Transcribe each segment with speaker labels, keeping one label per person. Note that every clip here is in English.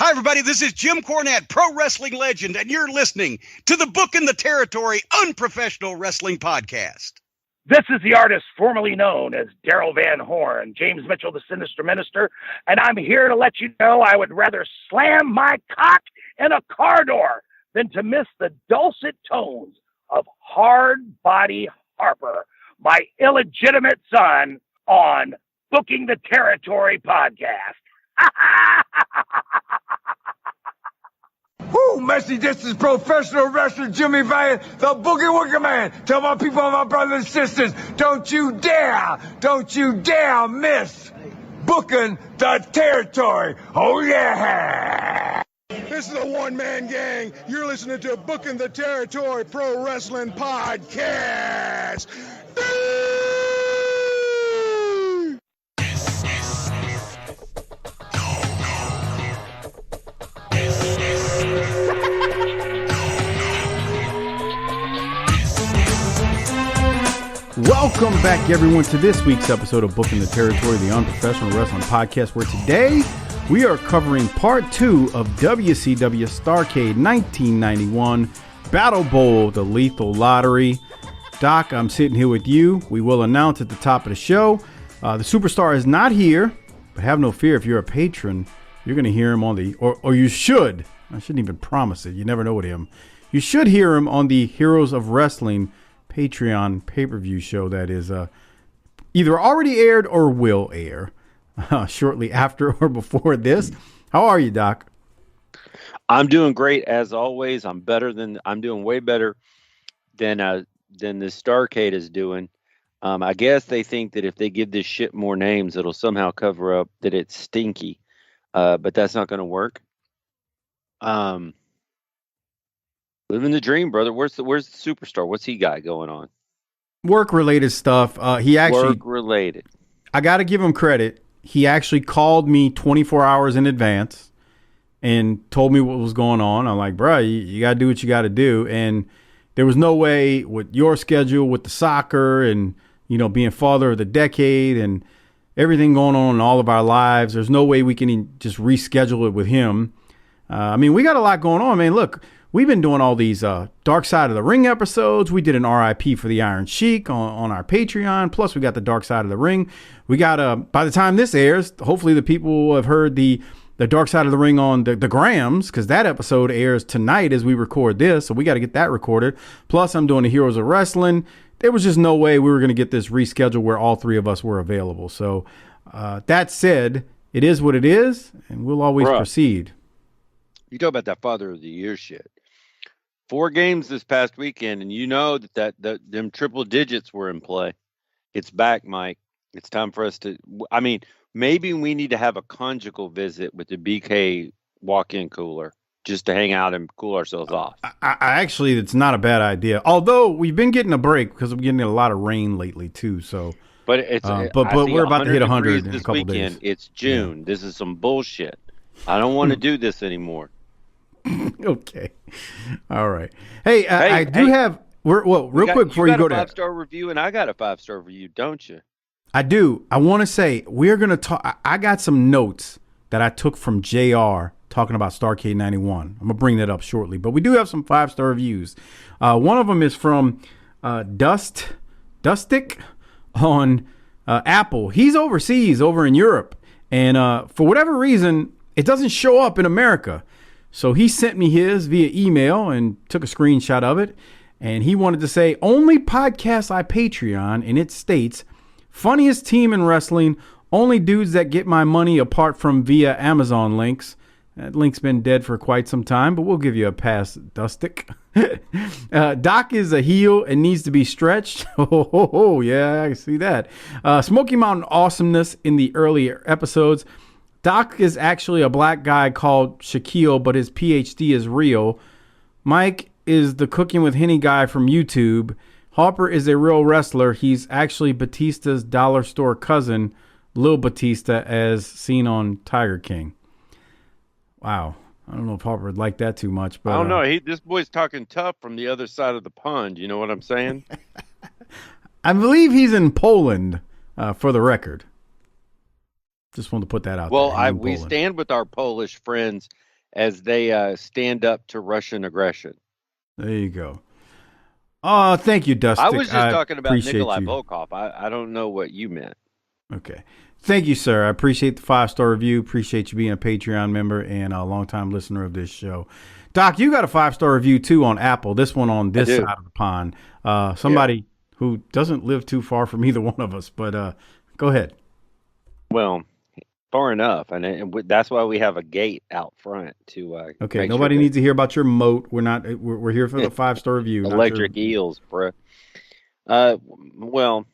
Speaker 1: Hi, everybody. This is Jim Cornette, pro wrestling legend, and you're listening to the Book in the Territory Unprofessional Wrestling Podcast.
Speaker 2: This is the artist formerly known as Daryl Van Horn, James Mitchell, the Sinister Minister, and I'm here to let you know I would rather slam my cock in a car door than to miss the dulcet tones of Hard Body Harper, my illegitimate son, on Booking the Territory podcast.
Speaker 3: Woo, Messi, this is professional wrestler Jimmy Valiant, the Boogie Woogie Man. Tell my people, my brothers and sisters, don't you dare miss Booking the Territory. Oh, yeah.
Speaker 4: This is a one-man gang. You're listening to Booking the Territory Pro Wrestling Podcast.
Speaker 5: Welcome back, everyone, to this week's episode of Booking the Territory, the Unprofessional Wrestling Podcast, where today we are covering part 2 of WCW Starrcade 1991 Battle Bowl, the Lethal Lottery. Doc, I'm sitting here with you. We will announce at the top of the show. The superstar is not here, but have no fear. If you're a patron, you're going to hear him on the, or you should. I shouldn't even promise it. You never know with him. You should hear him on the Heroes of Wrestling Patreon pay-per-view show that is either already aired or will air shortly after or before this. How are you, Doc?
Speaker 6: I'm doing great as always. I'm doing way better than the Starrcade is doing. I guess they think that if they give this shit more names, it'll somehow cover up that it's stinky. But that's not going to work. Living the dream, brother. Where's the superstar? What's he got going on?
Speaker 5: Work-related stuff. He actually
Speaker 6: work-related.
Speaker 5: I got to give him credit. He actually called me 24 hours in advance and told me what was going on. I'm like, bro, you got to do what you got to do. And there was no way with your schedule, with the soccer and, you know, being father of the decade and everything going on in all of our lives, there's no way we can just reschedule it with him. I mean, we got a lot going on, man. Look, we've been doing all these Dark Side of the Ring episodes. We did an RIP for the Iron Sheik on our Patreon. Plus, we got the Dark Side of the Ring. We got, by the time this airs, hopefully the people will have heard the Dark Side of the Ring on the Grams, because that episode airs tonight as we record this. So we got to get that recorded. Plus, I'm doing the Heroes of Wrestling. There was just no way we were going to get this rescheduled where all three of us were available. So that said, it is what it is, and we'll always proceed.
Speaker 6: You talk about that Father of the Year shit. 4 games this past weekend, and you know that them triple digits were in play. It's back, Mike. It's time for us to. I mean, maybe we need to have a conjugal visit with the BK walk-in cooler just to hang out and cool ourselves off.
Speaker 5: I actually, it's not a bad idea. Although we've been getting a break because we're getting a lot of rain lately too. So,
Speaker 6: but it's
Speaker 5: but we're about to hit 100 in a couple
Speaker 6: weekend.
Speaker 5: days.
Speaker 6: It's June. Yeah. This is some bullshit. I don't want to do this anymore.
Speaker 5: Okay. All right. Hey, I do have real quick before you go to
Speaker 6: 5-star review, and I got a 5-star review, don't you?
Speaker 5: I do. I want to say we're going to talk. I got some notes that I took from JR talking about Starrcade 91. I'm going to bring that up shortly, but we do have some 5-star reviews. One of them is from Dustick on Apple. He's overseas over in Europe, and for whatever reason, it doesn't show up in America. So he sent me his via email and took a screenshot of it. And he wanted to say, only podcast I Patreon, and it states, funniest team in wrestling, only dudes that get my money apart from via Amazon links. That link's been dead for quite some time, but we'll give you a pass, Dustick. Doc is a heel and needs to be stretched. Oh, yeah, I can see that. Smoky Mountain awesomeness in the earlier episodes. Doc is actually a black guy called Shaquille, but his PhD is real. Mike is the Cooking with Henny guy from YouTube. Harper is a real wrestler. He's actually Batista's dollar store cousin, Lil Batista, as seen on Tiger King. Wow. I don't know if Harper would like that too much. But
Speaker 6: I don't know. This boy's talking tough from the other side of the pond. You know what I'm saying?
Speaker 5: I believe he's in Poland, for the record. Just wanted to put that out there.
Speaker 6: Well, we stand with our Polish friends as they stand up to Russian aggression.
Speaker 5: There you go. Oh, thank you, Dustin.
Speaker 6: I was just talking about
Speaker 5: appreciate
Speaker 6: Nikolai
Speaker 5: you.
Speaker 6: Volkov. I don't know what you meant.
Speaker 5: Okay. Thank you, sir. I appreciate the 5-star review. Appreciate you being a Patreon member and a longtime listener of this show. Doc, you got a 5-star review too on Apple. This one on this side of the pond. Somebody who doesn't live too far from either one of us, but go ahead.
Speaker 6: Well, far enough, and that's why we have a gate out front to.
Speaker 5: Okay, nobody needs to hear about your moat. We're here for the 5-star review.
Speaker 6: Electric eels, bro. Well,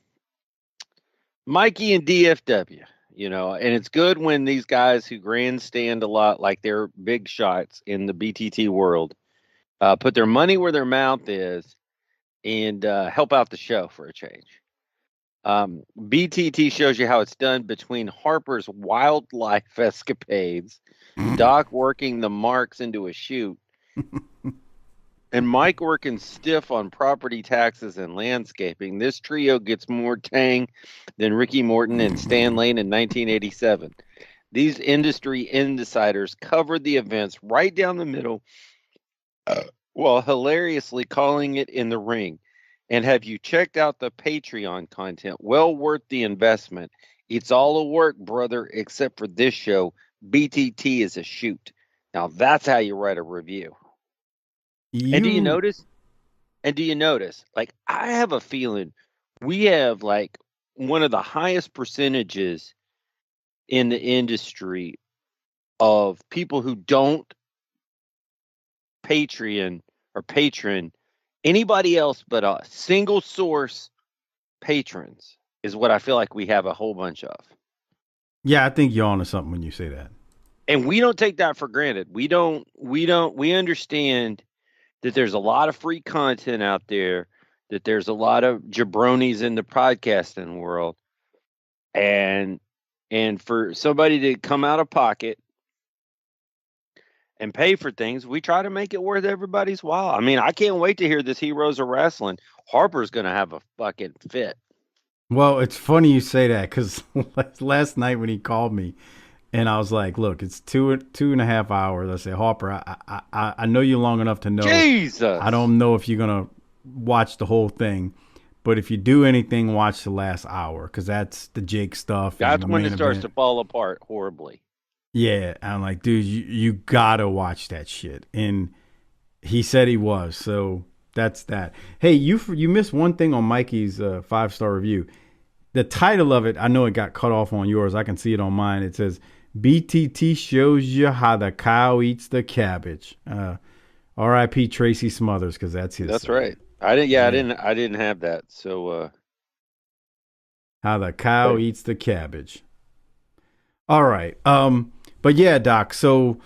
Speaker 6: Mikey and DFW, and it's good when these guys who grandstand a lot like they're big shots in the BTT world put their money where their mouth is and help out the show for a change. BTT shows you how it's done between Harper's wildlife escapades, Doc working the marks into a shoot, and Mike working stiff on property taxes and landscaping. This trio gets more tang than Ricky Morton and Stan Lane in 1987. These industry insiders covered the events right down the middle while hilariously calling it in the ring. And have you checked out the Patreon content? Well worth the investment. It's all a work, brother, except for this show. BTT is a shoot. Now that's how you write a review. And do you notice? Like, I have a feeling we have like one of the highest percentages in the industry of people who don't patron anybody else but us. Single source patrons is what I feel like we have a whole bunch of.
Speaker 5: Yeah, I think you're onto something when you say that.
Speaker 6: And we don't take that for granted. We understand that there's a lot of free content out there, that there's a lot of jabronis in the podcasting world. And for somebody to come out of pocket and pay for things, we try to make it worth everybody's while. I mean, I can't wait to hear this Heroes of Wrestling. Harper's going to have a fucking fit.
Speaker 5: Well, it's funny you say that because last night when he called me and I was like, look, it's 2.5 hours. I said, Harper, I know you long enough to know.
Speaker 6: Jesus.
Speaker 5: I don't know if you're going to watch the whole thing, but if you do anything, watch the last hour because that's the Jake stuff.
Speaker 6: That's when it starts to fall apart horribly.
Speaker 5: Yeah, I'm like, dude, you gotta watch that shit. And he said he was, so that's that. Hey, you missed one thing on Mikey's 5-star review. The title of it, I know it got cut off on yours. I can see it on mine. It says, BTT shows you how the cow eats the cabbage. R.I.P. Tracy Smothers, because that's his.
Speaker 6: That's right. I didn't have that. So
Speaker 5: how the cow eats the cabbage. All right. But yeah, Doc, so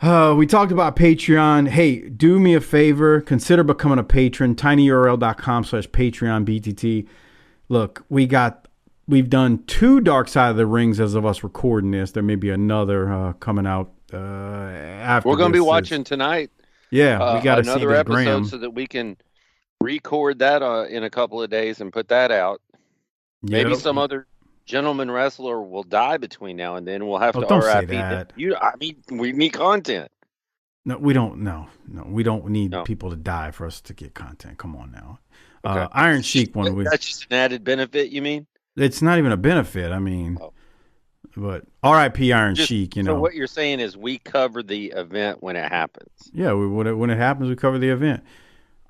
Speaker 5: we talked about Patreon. Hey, do me a favor. Consider becoming a patron. tinyurl.com/PatreonBTT. Look, we've done 2 Dark Side of the Rings as of us recording this. There may be another coming out after.
Speaker 6: We're going to be watching tonight.
Speaker 5: Yeah, we got
Speaker 6: another episode so that we can record that in a couple of days and put that out. Yep. Maybe some other gentleman wrestler will die between now and then. We'll have to RIP that. We need content.
Speaker 5: No, we don't. No, we don't need people to die for us to get content. Come on now. Okay. Iron Sheik one.
Speaker 6: That's just an added benefit, you mean?
Speaker 5: It's not even a benefit. I mean, but RIP Iron Sheik.
Speaker 6: So what you're saying is we cover the event when it happens.
Speaker 5: Yeah, when it happens, we cover the event.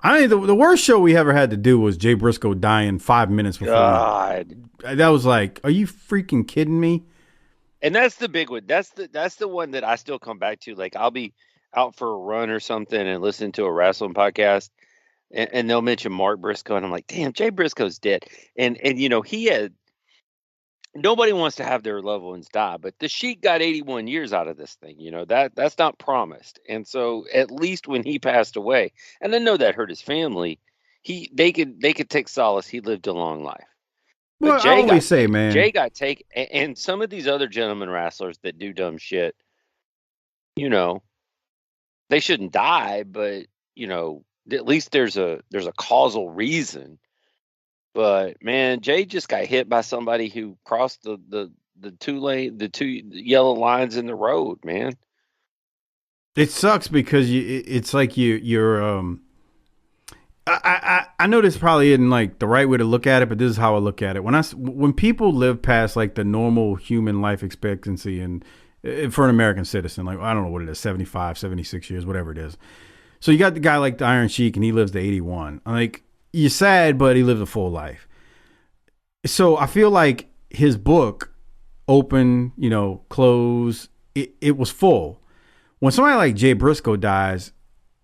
Speaker 5: I mean, the worst show we ever had to do was Jay Briscoe dying 5 minutes before.
Speaker 6: God.
Speaker 5: That was like, are you freaking kidding me?
Speaker 6: And that's the big one. That's the one that I still come back to. Like, I'll be out for a run or something and listen to a wrestling podcast, and they'll mention Mark Briscoe, and I'm like, damn, Jay Briscoe's dead. And he had. Nobody wants to have their loved ones die, but the Sheik got 81 years out of this thing. That's not promised. And so at least when he passed away, and I know that hurt his family, they could take solace. He lived a long life. But
Speaker 5: well, I always say, man,
Speaker 6: Jay got taken, and some of these other gentlemen wrestlers that do dumb shit, they shouldn't die, but at least there's a causal reason. But man, Jay just got hit by somebody who crossed the two yellow lines in the road, man.
Speaker 5: It sucks because it's like you're. I know this probably isn't like the right way to look at it, but this is how I look at it. When people live past like the normal human life expectancy and for an American citizen, like I don't know what it is, 75, 76 years, whatever it is. So you got the guy like the Iron Sheik and he lives to 81. Like you're sad, but he lives a full life. So I feel like his book, open, close, it was full. When somebody like Jay Briscoe dies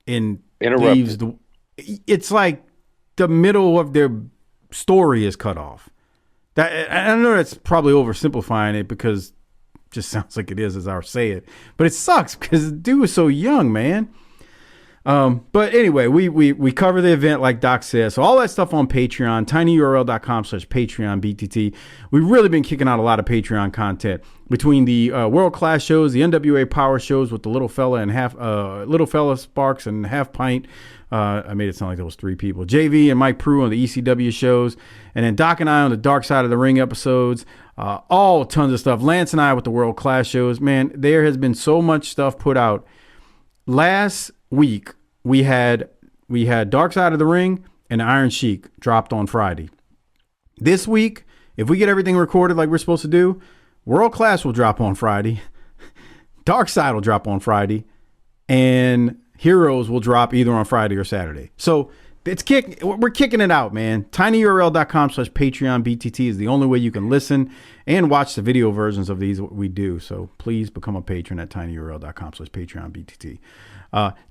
Speaker 5: and leaves it's like the middle of their story is cut off. That I know that's probably oversimplifying it because it just sounds like it is as I say it, but it sucks because the dude was so young, man. But anyway, we cover the event like Doc says. So all that stuff on Patreon, tinyurl.com/PatreonBTT. We've really been kicking out a lot of Patreon content between the world class shows, the NWA Power shows with the little fella Sparks and Half Pint. I made it sound like there was 3 people. JV and Mike Prue on the ECW shows, and then Doc and I on the Dark Side of the Ring episodes. All tons of stuff. Lance and I with the world class shows. Man, there has been so much stuff put out. Last week we had Dark Side of the Ring and Iron Sheik dropped on Friday. This week, if we get everything recorded like we're supposed to do, World Class will drop on Friday, Dark Side will drop on Friday, and Heroes will drop either on Friday or Saturday. So we're kicking it out, man. tinyurl.com/PatreonBTT is the only way you can listen and watch the video versions of these we do. So please become a patron at tinyurl.com/PatreonBTT.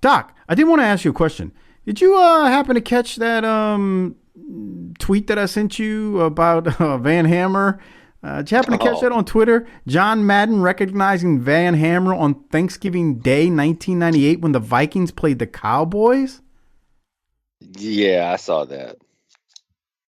Speaker 5: Doc, I did want to ask you a question. Did you happen to catch that tweet that I sent you about Van Hammer? Did you happen to catch that on Twitter? John Madden recognizing Van Hammer on Thanksgiving Day, 1998, when the Vikings played the Cowboys?
Speaker 6: Yeah, I saw that.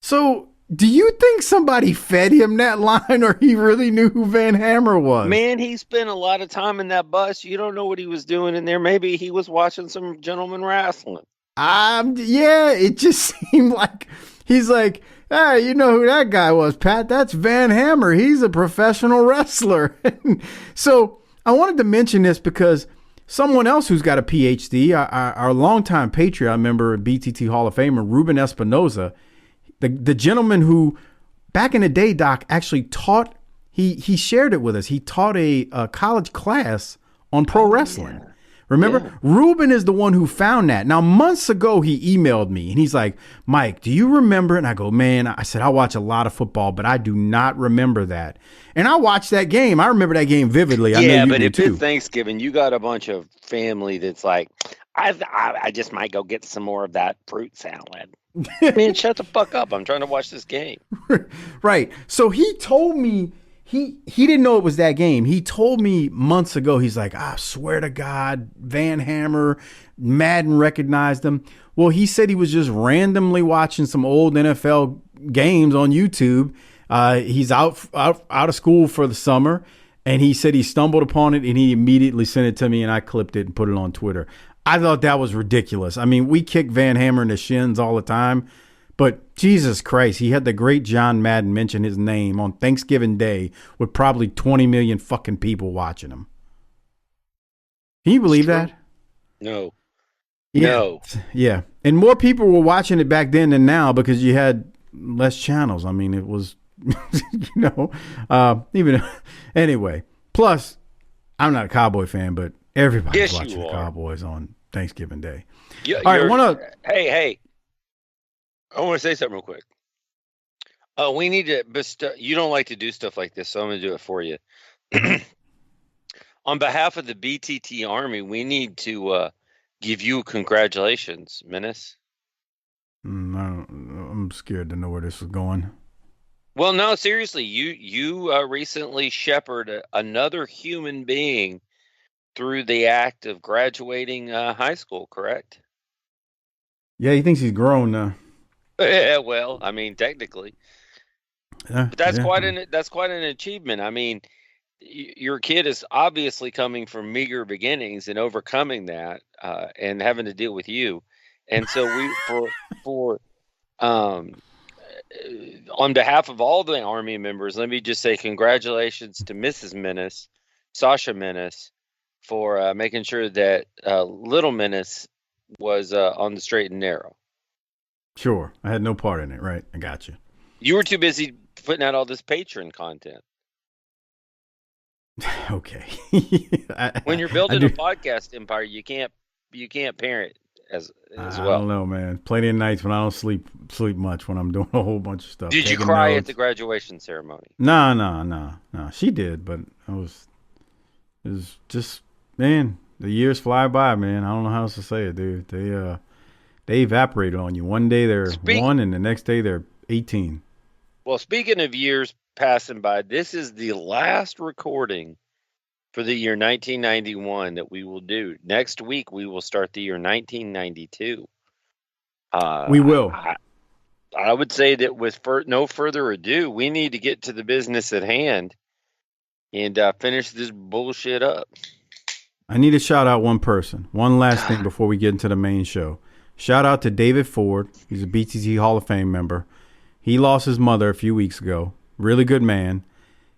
Speaker 5: So, do you think somebody fed him that line, or he really knew who Van Hammer was?
Speaker 6: Man, he spent a lot of time in that bus. You don't know what he was doing in there. Maybe he was watching some gentleman wrestling.
Speaker 5: Yeah, it just seemed like he's like, hey, you know who that guy was, Pat? That's Van Hammer. He's a professional wrestler. So I wanted to mention this because someone else who's got a PhD, our longtime Patreon member, BTT Hall of Famer, Ruben Espinoza, the gentleman who back in the day, Doc, actually taught, he shared it with us. He taught a college class on pro wrestling. Yeah. Remember, yeah. Ruben is the one who found that. Now, months ago, he emailed me and he's like, Mike, do you remember? And I go, man, I said, I watch a lot of football, but I do not remember that. And I watched that game. I remember that game vividly. I know you do too.
Speaker 6: It's Thanksgiving, you got a bunch of family that's like, I just might go get some more of that fruit salad. Man, shut the fuck up. I'm trying to watch this game.
Speaker 5: Right. So he told me, He didn't know it was that game. He told me months ago, he's like, I swear to God, Van Hammer, Madden recognized him. Well, he said he was just randomly watching some old NFL games on YouTube. He's out of school for the summer, and he said he stumbled upon it, and he immediately sent it to me, and I clipped it and put it on Twitter. I thought that was ridiculous. I mean, we kick Van Hammer in the shins all the time. But Jesus Christ, he had the great John Madden mention his name on Thanksgiving Day with probably 20 million fucking people watching him. Can you believe that?
Speaker 6: No.
Speaker 5: Yeah.
Speaker 6: No.
Speaker 5: Yeah. And more people were watching it back then than now because you had less channels. I mean, it was, anyway. Plus, I'm not a Cowboy fan, but everybody's watching the Cowboys on Thanksgiving Day.
Speaker 6: All right, Hey. I want to say something real quick. We need to, you don't like to do stuff like this, so I'm going to do it for you. On behalf of the BTT Army, we need to give you congratulations, Menace.
Speaker 5: I'm scared to know where this is going.
Speaker 6: Well, no, seriously, you recently shepherded another human being through the act of graduating high school, correct?
Speaker 5: Yeah, he thinks he's grown now.
Speaker 6: Yeah, well, I mean, technically, but that's quite an achievement. I mean, your kid is obviously coming from meager beginnings and overcoming that, and having to deal with you. And so on behalf of all the Army members, let me just say congratulations to Mrs. Menace, Sasha Menace, for making sure that Little Menace was on the straight and narrow.
Speaker 5: Sure. I had no part in it, right? I got you.
Speaker 6: You were too busy putting out all this patron content.
Speaker 5: Okay.
Speaker 6: When you're building a podcast empire, you can't parent as well.
Speaker 5: I don't know, man. Plenty of nights when I don't sleep much when I'm doing a whole bunch of stuff.
Speaker 6: Did you cry at the graduation ceremony?
Speaker 5: No. She did, but it was just, man, the years fly by, man. I don't know how else to say it, dude. They evaporated on you. One day they're 1 and the next day they're 18.
Speaker 6: Well, speaking of years passing by, this is the last recording for the year 1991 that we will do. Next week, we will start the year 1992.
Speaker 5: We will.
Speaker 6: I would say that with no further ado, we need to get to the business at hand and finish this bullshit up.
Speaker 5: I need to shout out one person. One last thing before we get into the main show. Shout out to David Ford. He's a BTT Hall of Fame member. He lost his mother a few weeks ago. Really good man.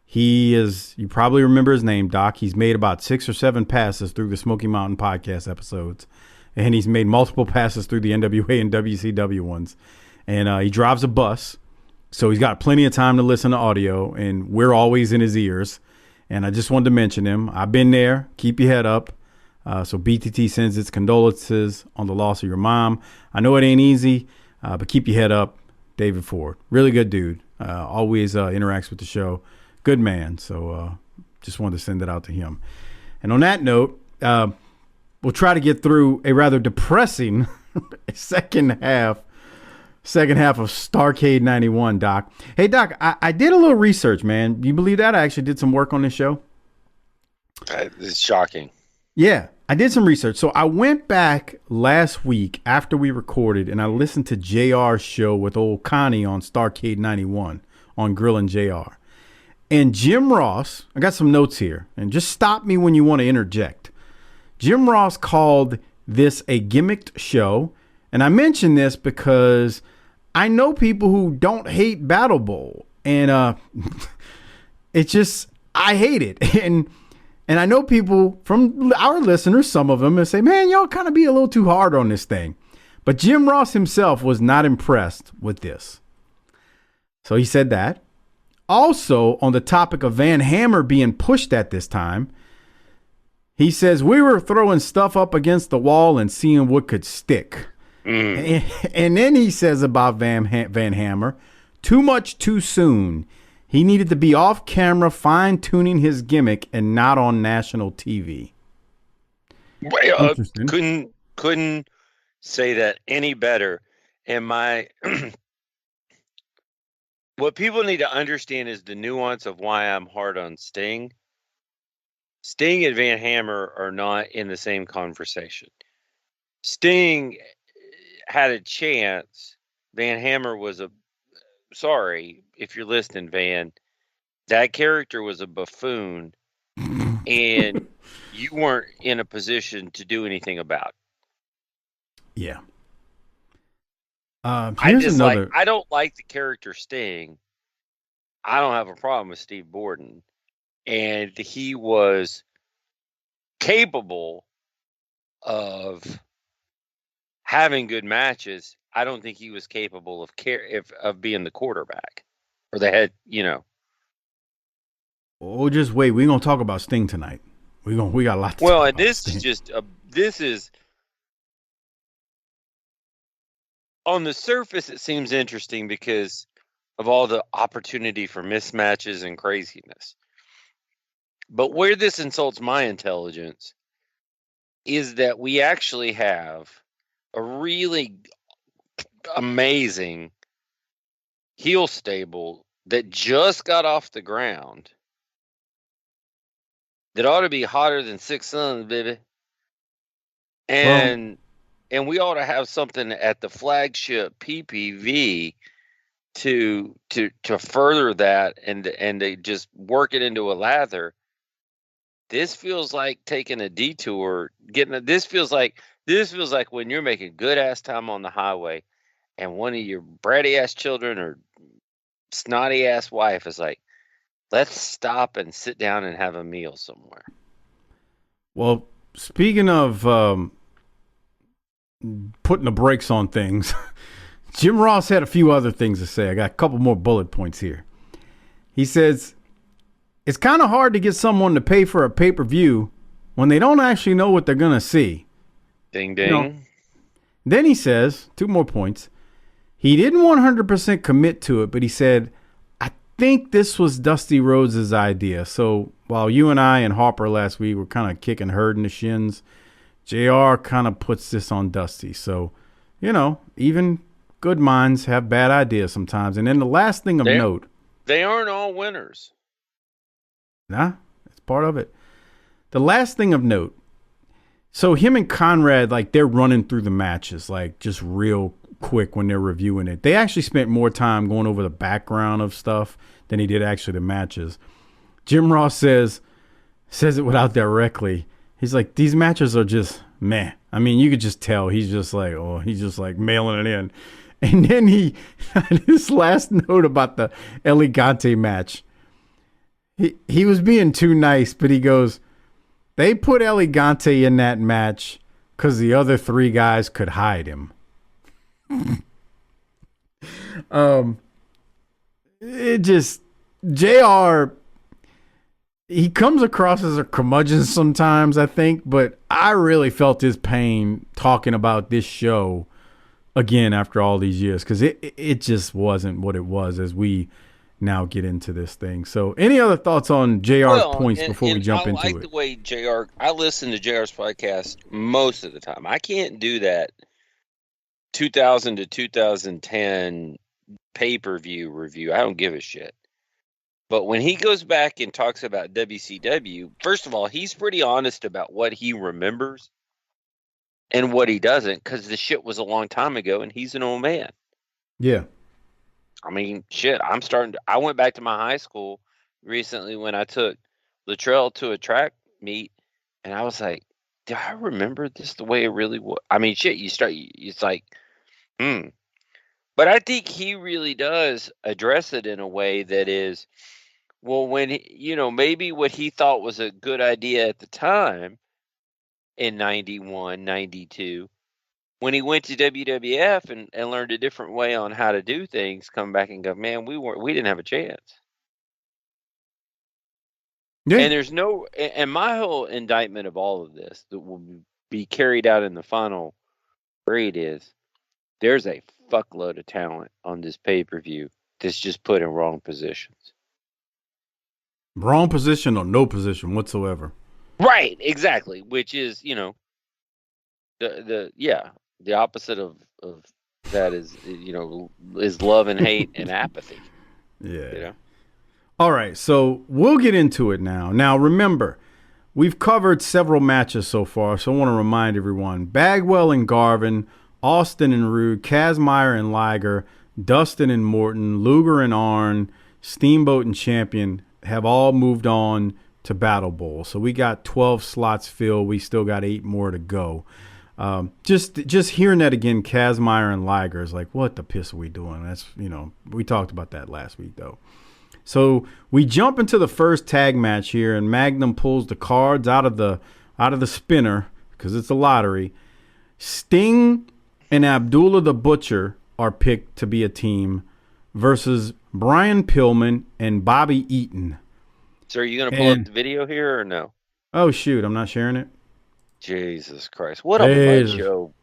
Speaker 5: He is, you probably remember his name, Doc. He's made about 6 or 7 passes through the Smoky Mountain podcast episodes. And he's made multiple passes through the NWA and WCW ones. And he drives a bus. So he's got plenty of time to listen to audio. And we're always in his ears. And I just wanted to mention him. I've been there. Keep your head up. So BTT sends its condolences on the loss of your mom. I know it ain't easy, but keep your head up. David Ford, really good dude. Always interacts with the show. Good man. So just wanted to send it out to him. And on that note, we'll try to get through a rather depressing second half of Starrcade 91, Doc. Hey, Doc, I did a little research, man. You believe that? I actually did some work on this show.
Speaker 6: It's shocking.
Speaker 5: Yeah, I did some research. So I went back last week after we recorded and I listened to JR's show with old Connie on Starrcade 91 on Grillin' JR. And Jim Ross, I got some notes here, and just stop me when you want to interject. Jim Ross called this a gimmicked show. And I mention this because I know people who don't hate Battle Bowl. And it's just, I hate it. And I know people from our listeners, some of them, and say, man, y'all kind of be a little too hard on this thing. But Jim Ross himself was not impressed with this. So he said that. Also, on the topic of Van Hammer being pushed at this time, he says, we were throwing stuff up against the wall and seeing what could stick. And then he says about Van Hammer, too much too soon. He needed to be off camera, fine-tuning his gimmick, and not on national TV.
Speaker 6: Couldn't say that any better. And what people need to understand is the nuance of why I'm hard on Sting. Sting and Van Hammer are not in the same conversation. Sting had a chance. Van Hammer was sorry if you're listening, Van. That character was a buffoon, and you weren't in a position to do anything about it.
Speaker 5: Yeah.
Speaker 6: I don't like the character Sting. I don't have a problem with Steve Borden, and he was capable of having good matches. I don't think he was capable of being the quarterback or the head,
Speaker 5: Oh, just wait. We're going to talk about Sting tonight. We got a lot to talk about.
Speaker 6: Well, and this is on the surface, it seems interesting because of all the opportunity for mismatches and craziness. But where this insults my intelligence is that we actually have a really amazing heel stable that just got off the ground that ought to be hotter than 6 suns, baby. And we ought to have something at the flagship PPV to further that and to just work it into a lather. This feels like taking a detour. This feels like when you're making good ass time on the highway, and one of your bratty ass children or snotty ass wife is like, let's stop and sit down and have a meal somewhere.
Speaker 5: Well, speaking of putting the brakes on things, Jim Ross had a few other things to say. I got a couple more bullet points here. He says, it's kind of hard to get someone to pay for a pay-per-view when they don't actually know what they're going to see.
Speaker 6: Ding, ding.
Speaker 5: Then he says, 2 more points. He didn't 100% commit to it, but he said, I think this was Dusty Rhodes' idea. So while you and I and Harper last week were kind of kicking herd in the shins, JR kind of puts this on Dusty. So, even good minds have bad ideas sometimes. And then the last thing of note.
Speaker 6: They aren't all winners.
Speaker 5: Nah, it's part of it. The last thing of note. So him and Conrad, they're running through the matches, just real quick when they're reviewing it. They actually spent more time going over the background of stuff than he did actually the matches. Jim Ross says it without directly. He's like, these matches are just meh. I mean, you could just tell he's just mailing it in. And then he had his last note about the Elegante match. He was being too nice, but he goes, they put Elegante in that match because the other 3 guys could hide him. It just, JR, he comes across as a curmudgeon sometimes, I think, but I really felt his pain talking about this show again after all these years, because it just wasn't what it was as we now get into this thing. So any other thoughts on JR's points before we jump into it?
Speaker 6: I like the way JR, I listen to JR's podcast most of the time. I can't do that 2000 to 2010 pay-per-view review. I don't give a shit. But when he goes back and talks about WCW, first of all, he's pretty honest about what he remembers and what he doesn't, because the shit was a long time ago and he's an old man.
Speaker 5: Yeah.
Speaker 6: I mean, shit, I went back to my high school recently when I took Latrell to a track meet, and I was like, do I remember this the way it really was? I mean, shit, it's like, But I think he really does address it in a way that is, well, when, maybe what he thought was a good idea at the time in 91, 92, when he went to WWF and learned a different way on how to do things, come back and go, man, we didn't have a chance. Yeah. And my whole indictment of all of this that will be carried out in the final grade is there's a fuckload of talent on this pay-per-view that's just put in wrong positions.
Speaker 5: Wrong position or no position whatsoever.
Speaker 6: Right, exactly. Which is, the opposite of that is, is love and hate and apathy.
Speaker 5: Yeah. All right, so we'll get into it now. Now, remember, we've covered several matches so far, so I want to remind everyone. Bagwell and Garvin, Austin and Rude, Kazmaier and Liger, Dustin and Morton, Luger and Arn, Steamboat and Champion have all moved on to Battle Bowl. So we got 12 slots filled. We still got 8 more to go. Just hearing that again, Kazmaier and Liger is like, what the piss are we doing? That's, we talked about that last week, though. So we jump into the first tag match here, and Magnum pulls the cards out of the spinner because it's a lottery. Sting and Abdullah the Butcher are picked to be a team versus Brian Pillman and Bobby Eaton.
Speaker 6: So are you going to pull up the video here or no?
Speaker 5: Oh, shoot. I'm not sharing it.
Speaker 6: Jesus Christ. What a fun show.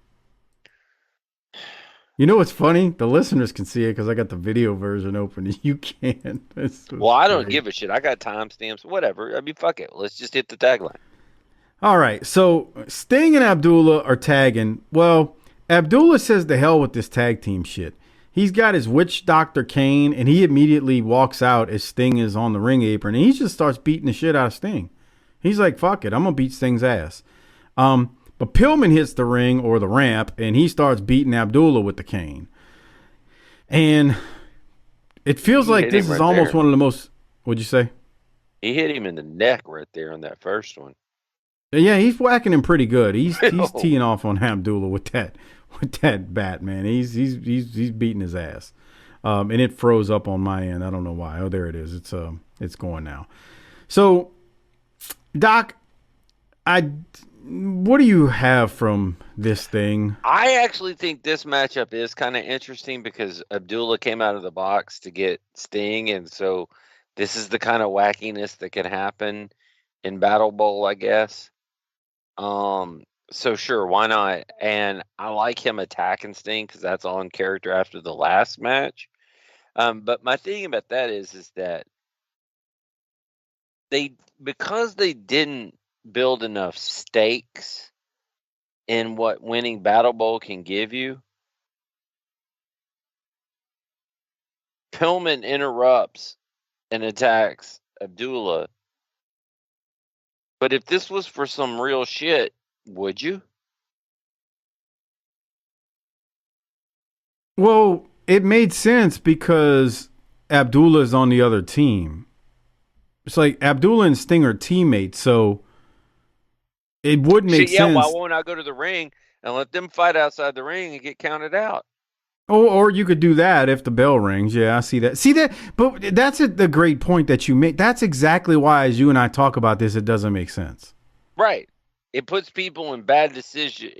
Speaker 5: You know what's funny? The listeners can see it because I got the video version open. You can't.
Speaker 6: Well, I don't give a shit. I got timestamps. Whatever. I mean, fuck it. Let's just hit the tagline.
Speaker 5: All right. So Sting and Abdullah are tagging. Well, Abdullah says the hell with this tag team shit. He's got his witch Dr. Kane, and he immediately walks out as Sting is on the ring apron, and he just starts beating the shit out of Sting. He's like, fuck it, I'm going to beat Sting's ass. But Pillman hits the ring or the ramp, and he starts beating Abdullah with the cane. And it feels like this is almost one of the most, what'd you say?
Speaker 6: He hit him in the neck right there on that first one.
Speaker 5: Yeah, he's whacking him pretty good. He's teeing off on Abdullah with that bat, man. He's beating his ass. And it froze up on my end. I don't know why. Oh, there it is. It's going now. So, Doc, What do you have from this thing?
Speaker 6: I actually think this matchup is kind of interesting because Abdullah came out of the box to get Sting, and so this is the kind of wackiness that can happen in Battle Bowl, I guess. So sure, why not? And I like him attacking Sting because that's all in character after the last match. But my thing about that is that because they didn't build enough stakes in what winning Battle Bowl can give you, Pillman interrupts and attacks Abdullah. But if this was for some real shit, would you?
Speaker 5: Well, it made sense because Abdullah is on the other team. It's like Abdullah and Sting are teammates, so it would make sense.
Speaker 6: Why won't I go to the ring and let them fight outside the ring and get counted out?
Speaker 5: Or you could do that if the bell rings. Yeah, I see that. But that's the great point that you made. That's exactly why, as you and I talk about this, it doesn't make sense.
Speaker 6: Right. It puts people in bad positions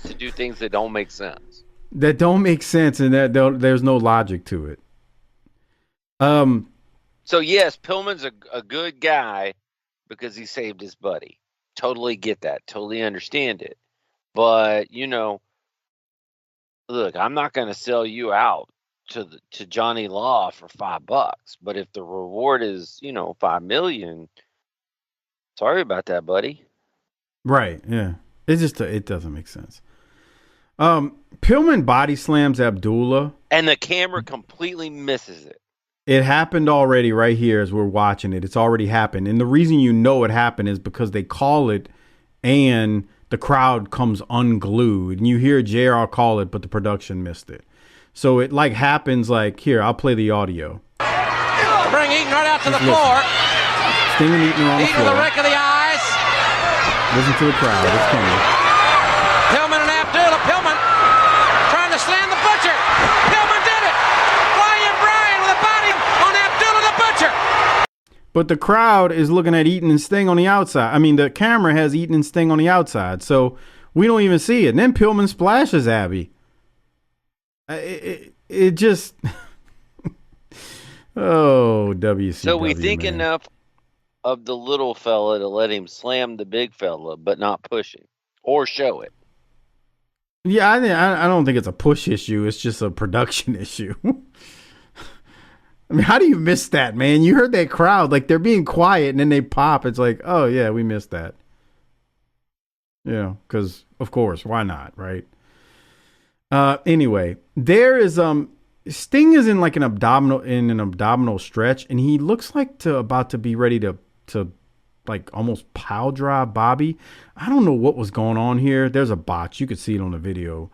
Speaker 6: to do things that don't make sense.
Speaker 5: That don't make sense, and there's no logic to it.
Speaker 6: So yes, Pillman's a good guy because he saved his buddy. Totally get that. Totally understand it. But look, I'm not going to sell you out to Johnny Law for $5. But if the reward is $5 million, sorry about that, buddy.
Speaker 5: Right? Yeah. It doesn't make sense. Pillman body slams Abdullah,
Speaker 6: and the camera completely misses it.
Speaker 5: It happened already right here as we're watching it. It's already happened. And the reason you know it happened is because they call it and the crowd comes unglued. And you hear JR call it, but the production missed it. So it happens here, I'll play the audio.
Speaker 7: Bring Eaton right out to the floor.
Speaker 5: Sting and Eaton are on the floor.
Speaker 7: Eaton with a wreck of the eyes.
Speaker 5: Listen to the crowd. It's coming.
Speaker 7: Pillman and Abdullah. Pillman trying to slam the Butcher. Pillman did it. William Bryan with a body on Abdullah the Butcher.
Speaker 5: But the crowd is looking at Eaton and Sting on the outside. I mean, the camera has Eaton and Sting on the outside, so we don't even see it. And then Pillman splashes Abby. It just... Oh, WCW.
Speaker 6: So we think
Speaker 5: man.
Speaker 6: enough of the little fella to let him slam the big fella, but not push him or show it.
Speaker 5: Yeah, I don't think it's a push issue. It's just a production issue. I mean, how do you miss that, man? You heard that crowd. They're being quiet, and then they pop. It's like, oh, yeah, we missed that. Because, of course, why not, right? Anyway, there is... Sting is in an abdominal stretch, and he looks about to be ready to almost pile drive Bobby. I don't know what was going on here. There's a botch. You could see it on the video.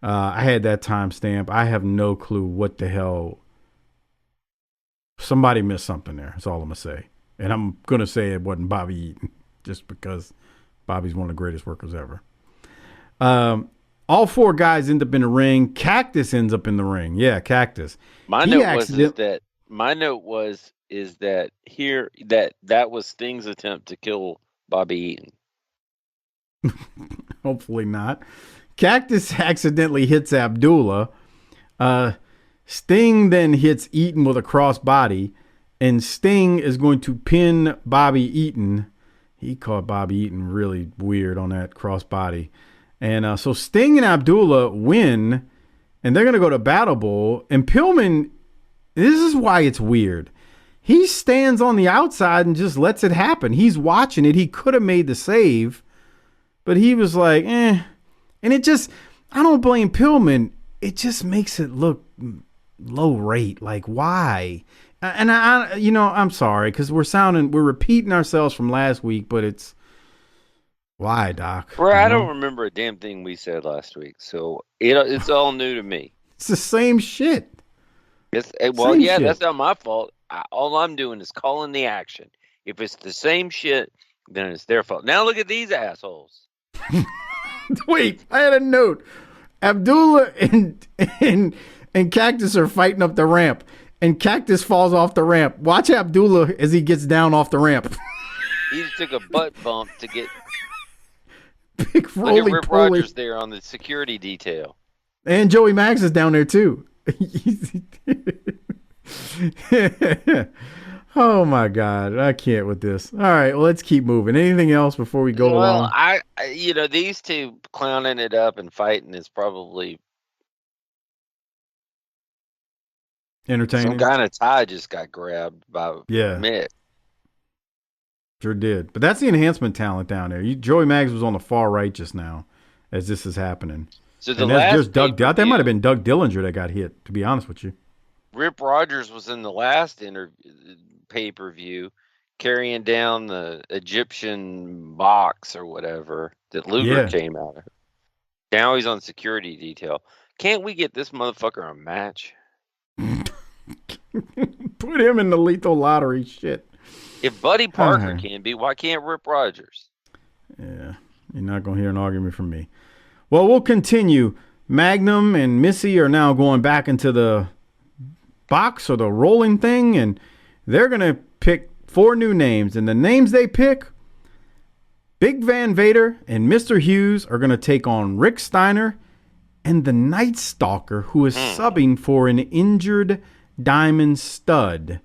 Speaker 5: I had that timestamp. I have no clue what the hell. Somebody missed something there. That's all I'm gonna say. And I'm gonna say it wasn't Bobby Eaton, just because Bobby's one of the greatest workers ever. All four guys end up in the ring. Cactus ends up in the ring. Yeah, Cactus.
Speaker 6: My note was that was Sting's attempt to kill Bobby Eaton.
Speaker 5: Hopefully not. Cactus accidentally hits Abdullah. Sting then hits Eaton with a crossbody, and Sting is going to pin Bobby Eaton. He caught Bobby Eaton really weird on that crossbody. And so Sting and Abdullah win, and they're going to go to Battle Bowl. And Pillman, this is why it's weird. He stands on the outside and just lets it happen. He's watching it. He could have made the save, but he was like, eh. And it just, I don't blame Pillman. It just makes it look low rate. Why? And I'm sorry, because we're repeating ourselves from last week, but it's, why, Doc?
Speaker 6: Bro, I don't remember a damn thing we said last week, so it's all new to me.
Speaker 5: It's the same shit.
Speaker 6: Shit. That's not my fault. All I'm doing is calling the action. If it's the same shit, then it's their fault. Now look at these assholes.
Speaker 5: Wait, I had a note. Abdullah and Cactus are fighting up the ramp, and Cactus falls off the ramp. Watch Abdullah as he gets down off the ramp.
Speaker 6: He just took a butt bump to get
Speaker 5: Big
Speaker 6: look at
Speaker 5: roly
Speaker 6: Rip
Speaker 5: poly.
Speaker 6: Rogers there on the security detail.
Speaker 5: And Joey Max is down there too. Oh my God, I can't with this. All right, well, let's keep moving. Anything else before we go along?
Speaker 6: These two clowning it up and fighting is probably
Speaker 5: Entertaining.
Speaker 6: some kind of tie just got grabbed by Mick.
Speaker 5: Sure did. But that's the enhancement talent down there. Joey Maggs was on the far right just now as this is happening.
Speaker 6: So the last
Speaker 5: that might have been Doug Dillinger that got hit, to be honest with you.
Speaker 6: Rip Rogers was in the last pay-per-view carrying down the Egyptian box or whatever that Luger came out of. Now he's on security detail. Can't we get this motherfucker a match?
Speaker 5: Put him in the lethal lottery shit.
Speaker 6: If Buddy Parker can be, why can't Rip Rogers?
Speaker 5: Yeah, you're not going to hear an argument from me. Well, we'll continue. Magnum and Missy are now going back into the box or the rolling thing, and they're going to pick 4 new names. And the names they pick, Big Van Vader and Mr. Hughes are going to take on Rick Steiner and the Night Stalker, who is subbing for an injured Diamond Stud.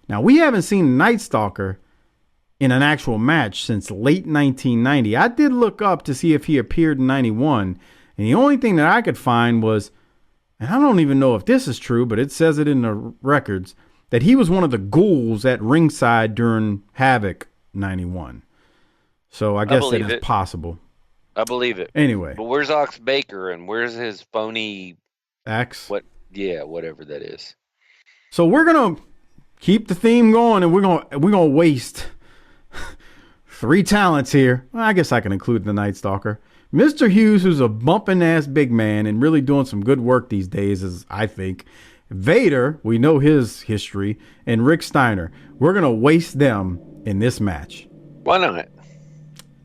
Speaker 5: Now, we haven't seen Night Stalker in an actual match since late 1990. I did look up to see if he appeared in 91, and the only thing that I could find was, and I don't even know if this is true, but it says it in the records, that he was one of the ghouls at ringside during Havoc 91. So I guess that is possible.
Speaker 6: I believe it.
Speaker 5: Anyway.
Speaker 6: But where's Ox Baker and where's his phony
Speaker 5: Axe?
Speaker 6: Whatever that is.
Speaker 5: So we're going to keep the theme going, and we're going to waste 3 talents here. Well, I guess I can include the Night Stalker. Mr. Hughes, who's a bumping ass big man and really doing some good work these days, as I think. Vader, we know his history, and Rick Steiner. We're going to waste them in this match.
Speaker 6: Why not?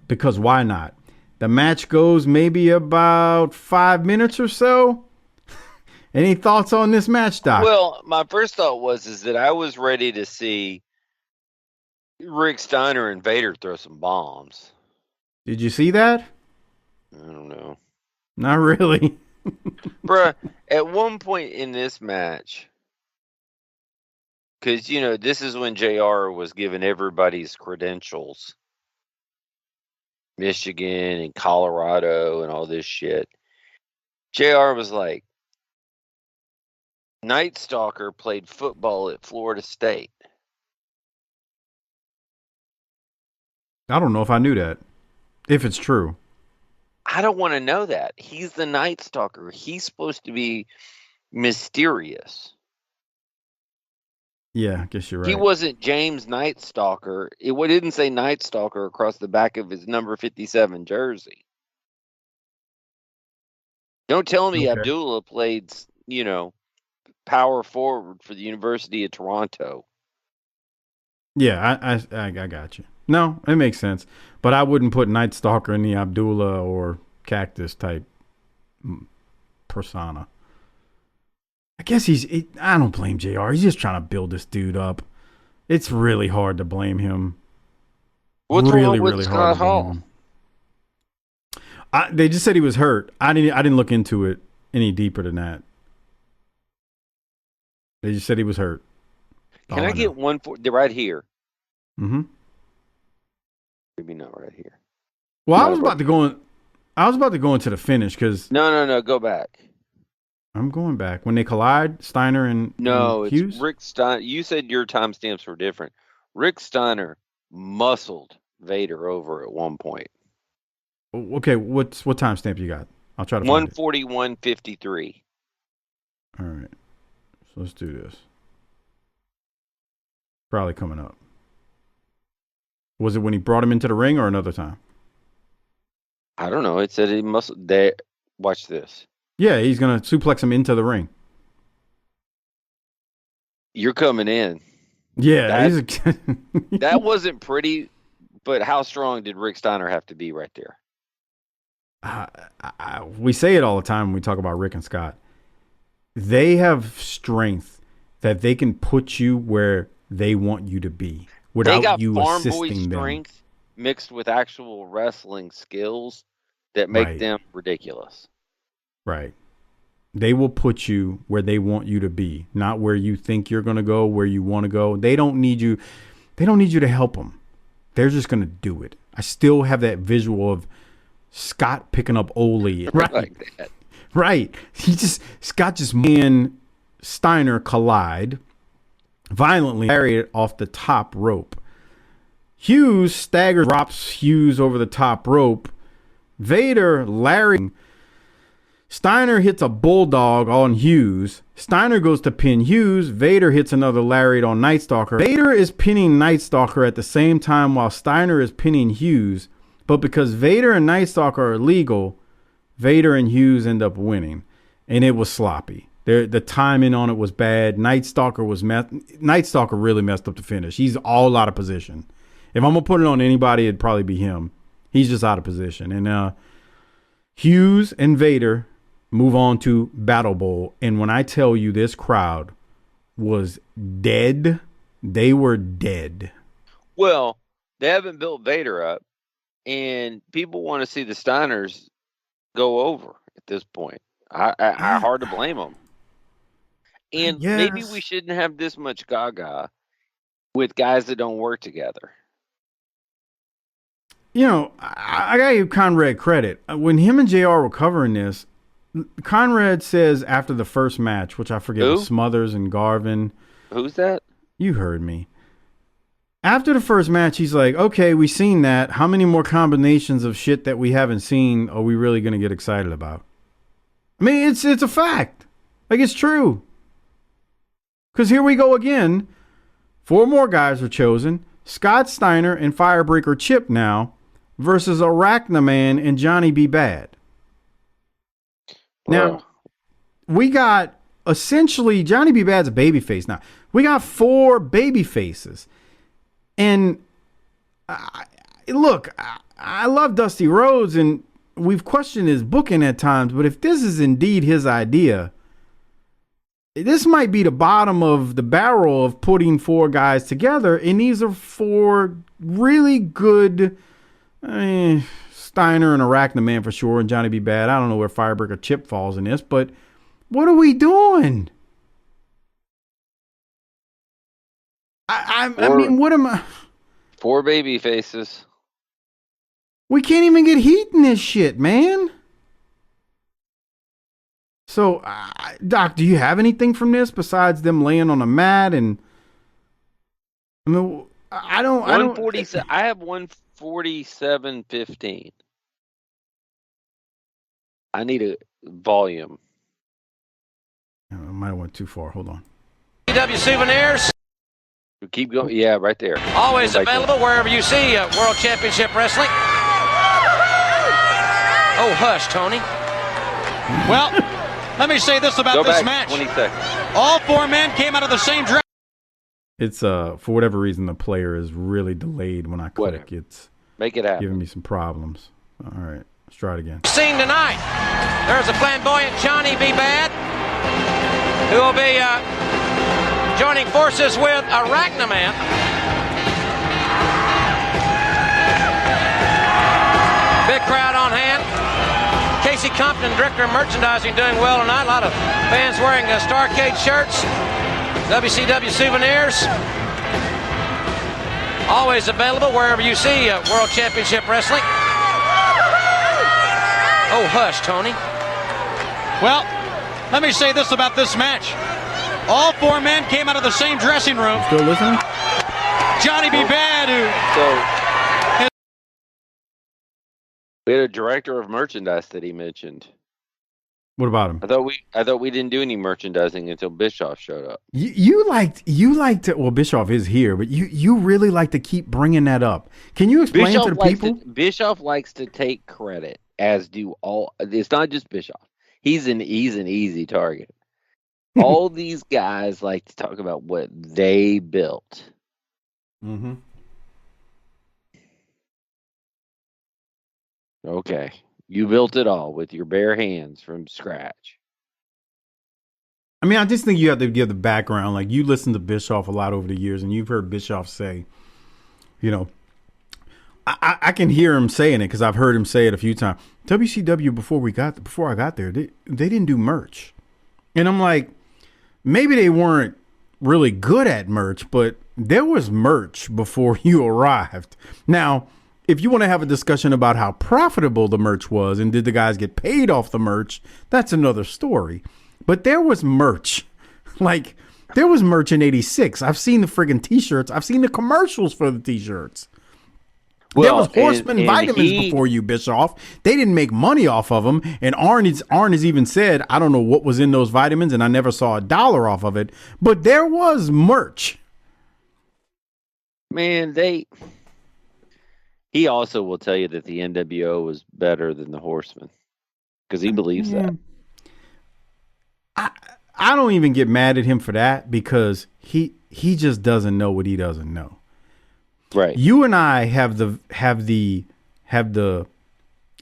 Speaker 5: Because why not? The match goes maybe about 5 minutes or so. Any thoughts on this match, Doc?
Speaker 6: Well, my first thought was that I was ready to see Rick Steiner and Vader throw some bombs.
Speaker 5: Did you see that?
Speaker 6: I don't know.
Speaker 5: Not really.
Speaker 6: Bruh, at one point in this match, because, this is when JR was giving everybody's credentials. Michigan and Colorado and all this shit. JR was like, Night Stalker played football at Florida State.
Speaker 5: I don't know if I knew that. If it's true.
Speaker 6: I don't want to know that. He's the Night Stalker. He's supposed to be mysterious.
Speaker 5: Yeah, I guess you're right.
Speaker 6: He wasn't James Night Stalker. It didn't say Night Stalker across the back of his number 57 jersey. Don't tell me Abdullah played, power forward for the University of Toronto.
Speaker 5: Yeah, I got you. No, it makes sense. But I wouldn't put Night Stalker in the Abdullah or Cactus type persona. I guess I don't blame JR. He's just trying to build this dude up. It's really hard to blame him.
Speaker 6: What's wrong with Scott Hall?
Speaker 5: They just said he was hurt. I didn't look into it any deeper than that. They just said he was hurt.
Speaker 6: Can I get one for right here?
Speaker 5: Mm-hmm.
Speaker 6: Maybe not right here.
Speaker 5: Well, I was about to go into the finish because
Speaker 6: no, go back.
Speaker 5: I'm going back when they collide. Steiner and Hughes?
Speaker 6: It's Rick Steiner. You said your timestamps were different. Rick Steiner muscled Vader over at one point.
Speaker 5: Okay, what timestamp you got? I'll try to find it.
Speaker 6: 141:53.
Speaker 5: All right, so let's do this. Probably coming up. Was it when he brought him into the ring or another time?
Speaker 6: I don't know. It said he muscled. Watch this.
Speaker 5: Yeah, he's going to suplex him into the ring.
Speaker 6: You're coming in.
Speaker 5: Yeah.
Speaker 6: That wasn't pretty, but how strong did Rick Steiner have to be right there?
Speaker 5: We say it all the time when we talk about Rick and Scott. They have strength that they can put you where they want you to be without you assisting them.
Speaker 6: mixed with actual wrestling skills that make
Speaker 5: Right.
Speaker 6: them ridiculous.
Speaker 5: Right. They will put you where they want you to be, not where you think you're going to go, where you want to go. They don't need you. They don't need you to help them. They're just going to do it. I still have that visual of Scott picking up Ole. Right.
Speaker 6: Like that.
Speaker 5: Right. Scott just and Steiner collide violently, carry it off the top rope. Hughes staggers, drops Hughes over the top rope. Vader, Larry. Steiner hits a bulldog on Hughes. Steiner goes to pin Hughes. Vader hits another lariat on Night Stalker. Vader is pinning Night Stalker at the same time while Steiner is pinning Hughes. But because Vader and Night Stalker are illegal, Vader and Hughes end up winning. And it was sloppy. The timing on it was bad. Night Stalker really messed up the finish. He's all out of position. If I'm going to put it on anybody, it'd probably be him. He's just out of position. And Hughes and Vader move on to Battle Bowl. And when I tell you this crowd was dead, they were dead.
Speaker 6: Well, they haven't built Vader up, and people want to see the Steiners go over at this point. I hard to blame them. And maybe we shouldn't have this much gaga with guys that don't work together.
Speaker 5: You know, I got to give Conrad credit. When him and JR were covering this, Conrad says after the first match, which I forget, was Smothers and Garvin.
Speaker 6: Who's that?
Speaker 5: You heard me. After the first match, he's like, okay, we seen that. How many more combinations of shit that we haven't seen are we really going to get excited about? I mean, it's a fact. Like, it's true. Because here we go again. 4 more guys are chosen. Scott Steiner and Firebreaker Chip now versus Arachnaman and Johnny B. Bad. Now, we got essentially Johnny B. Bad's a babyface now. We got 4 baby faces. And look, I love Dusty Rhodes, and we've questioned his booking at times, but if this is indeed his idea, this might be the bottom of the barrel of putting 4 guys together, and these are 4 really good Steiner and Arachnaman for sure, and Johnny B. Bad. I don't know where Firebreaker Chip falls in this, but what are we doing? I mean, what am I?
Speaker 6: 4 baby faces.
Speaker 5: We can't even get heat in this shit, man. So, Doc, do you have anything from this besides them laying on a mat? And I mean, I don't.
Speaker 6: I have 147.15. I need a volume.
Speaker 5: I might have went too far. Hold on.
Speaker 7: WCW Souvenirs.
Speaker 6: Keep going. Yeah, right there.
Speaker 7: Always available wherever you see World Championship Wrestling. Oh, hush, Tony.
Speaker 8: Well, let me say this about this match.
Speaker 6: 20 seconds.
Speaker 8: All 4 men came out of the same dress.
Speaker 5: It's for whatever reason the player is really delayed when I click.
Speaker 6: Whatever.
Speaker 5: It's
Speaker 6: Make it happen.
Speaker 5: giving me some problems. All right, let's try it again.
Speaker 7: Seen tonight. There's a flamboyant Johnny B. Bad, who will be joining forces with Arachnaman. Big crowd on hand. Casey Compton, Director of Merchandising, doing well tonight. A lot of fans wearing Starrcade shirts. WCW Souvenirs. Always available wherever you see World Championship Wrestling. Oh, hush, Tony.
Speaker 8: Well, let me say this about this match. All 4 men came out of the same dressing room.
Speaker 5: Still listening?
Speaker 8: Johnny B. Bad,
Speaker 6: We had a director of merchandise that he mentioned.
Speaker 5: What about him?
Speaker 6: I thought we didn't do any merchandising until Bischoff showed up.
Speaker 5: You like to. Well, Bischoff is here, but you really like to keep bringing that up. Can you explain to the people?
Speaker 6: Bischoff likes to take credit, as do all. It's not just Bischoff. He's an easy target. All these guys like to talk about what they built.
Speaker 5: Mm-hmm.
Speaker 6: Okay. You built it all with your bare hands from scratch.
Speaker 5: I mean, I just think you have to give the background. Like, you listen to Bischoff a lot over the years, and you've heard Bischoff say, you know, I can hear him saying it because I've heard him say it a few times. WCW before I got there, they didn't do merch, and I'm like, maybe they weren't really good at merch, but there was merch before you arrived. Now, if you want to have a discussion about how profitable the merch was and did the guys get paid off the merch, that's another story. But there was merch. Like, there was merch in '86. I've seen the friggin' T-shirts. I've seen the commercials for the T-shirts. Well, there was Horseman vitamins before you, Bischoff. They didn't make money off of them. And Arn has even said, I don't know what was in those vitamins, and I never saw $1 off of it. But there was merch.
Speaker 6: Man, he also will tell you that the NWO was better than the Horsemen because he believes that.
Speaker 5: I don't even get mad at him for that because he just doesn't know what he doesn't know.
Speaker 6: Right.
Speaker 5: You and I have the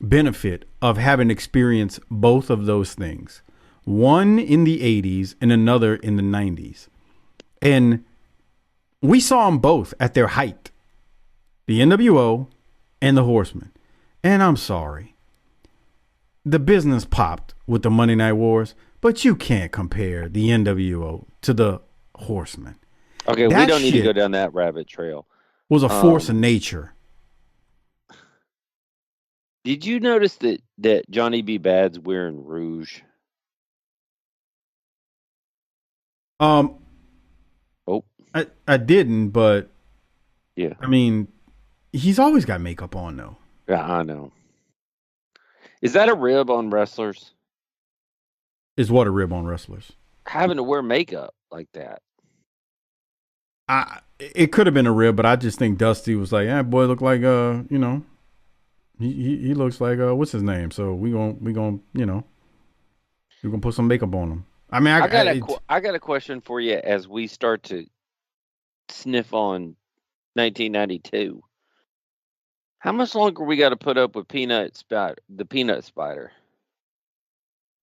Speaker 5: benefit of having experienced both of those things. One in the 80s and another in the 90s. And we saw them both at their height. The NWO and the Horsemen. And I'm sorry. The business popped with the Monday Night Wars, but you can't compare the NWO to the Horsemen.
Speaker 6: Okay, we don't need to go down that rabbit trail.
Speaker 5: Was a force of nature.
Speaker 6: Did you notice that Johnny B. Bad's wearing rouge?
Speaker 5: I didn't, but
Speaker 6: yeah.
Speaker 5: I mean, he's always got makeup on though.
Speaker 6: Yeah, I know. Is that a rib on wrestlers?
Speaker 5: Is what a rib on wrestlers?
Speaker 6: Having to wear makeup like that.
Speaker 5: It could have been a rib, but I just think Dusty was like, "Yeah, boy, look like he looks like what's his name?" So we gonna put some makeup on him. I mean,
Speaker 6: I got a question for you as we start to sniff on 1992. How much longer we got to put up with the Peanut Spider?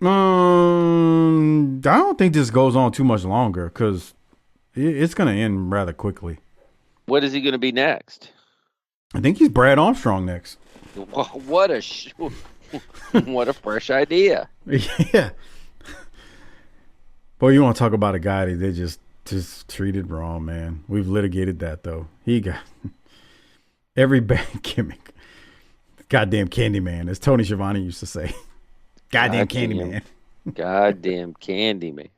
Speaker 5: I don't think this goes on too much longer because it's going to end rather quickly.
Speaker 6: What is he going to be next?
Speaker 5: I think he's Brad Armstrong next.
Speaker 6: What a fresh idea.
Speaker 5: Yeah. Boy, you want to talk about a guy that they just treated wrong, man. We've litigated that, though. He got every bad gimmick. Goddamn Candyman, as Tony Schiavone used to say. Goddamn Candyman.
Speaker 6: Goddamn Candyman.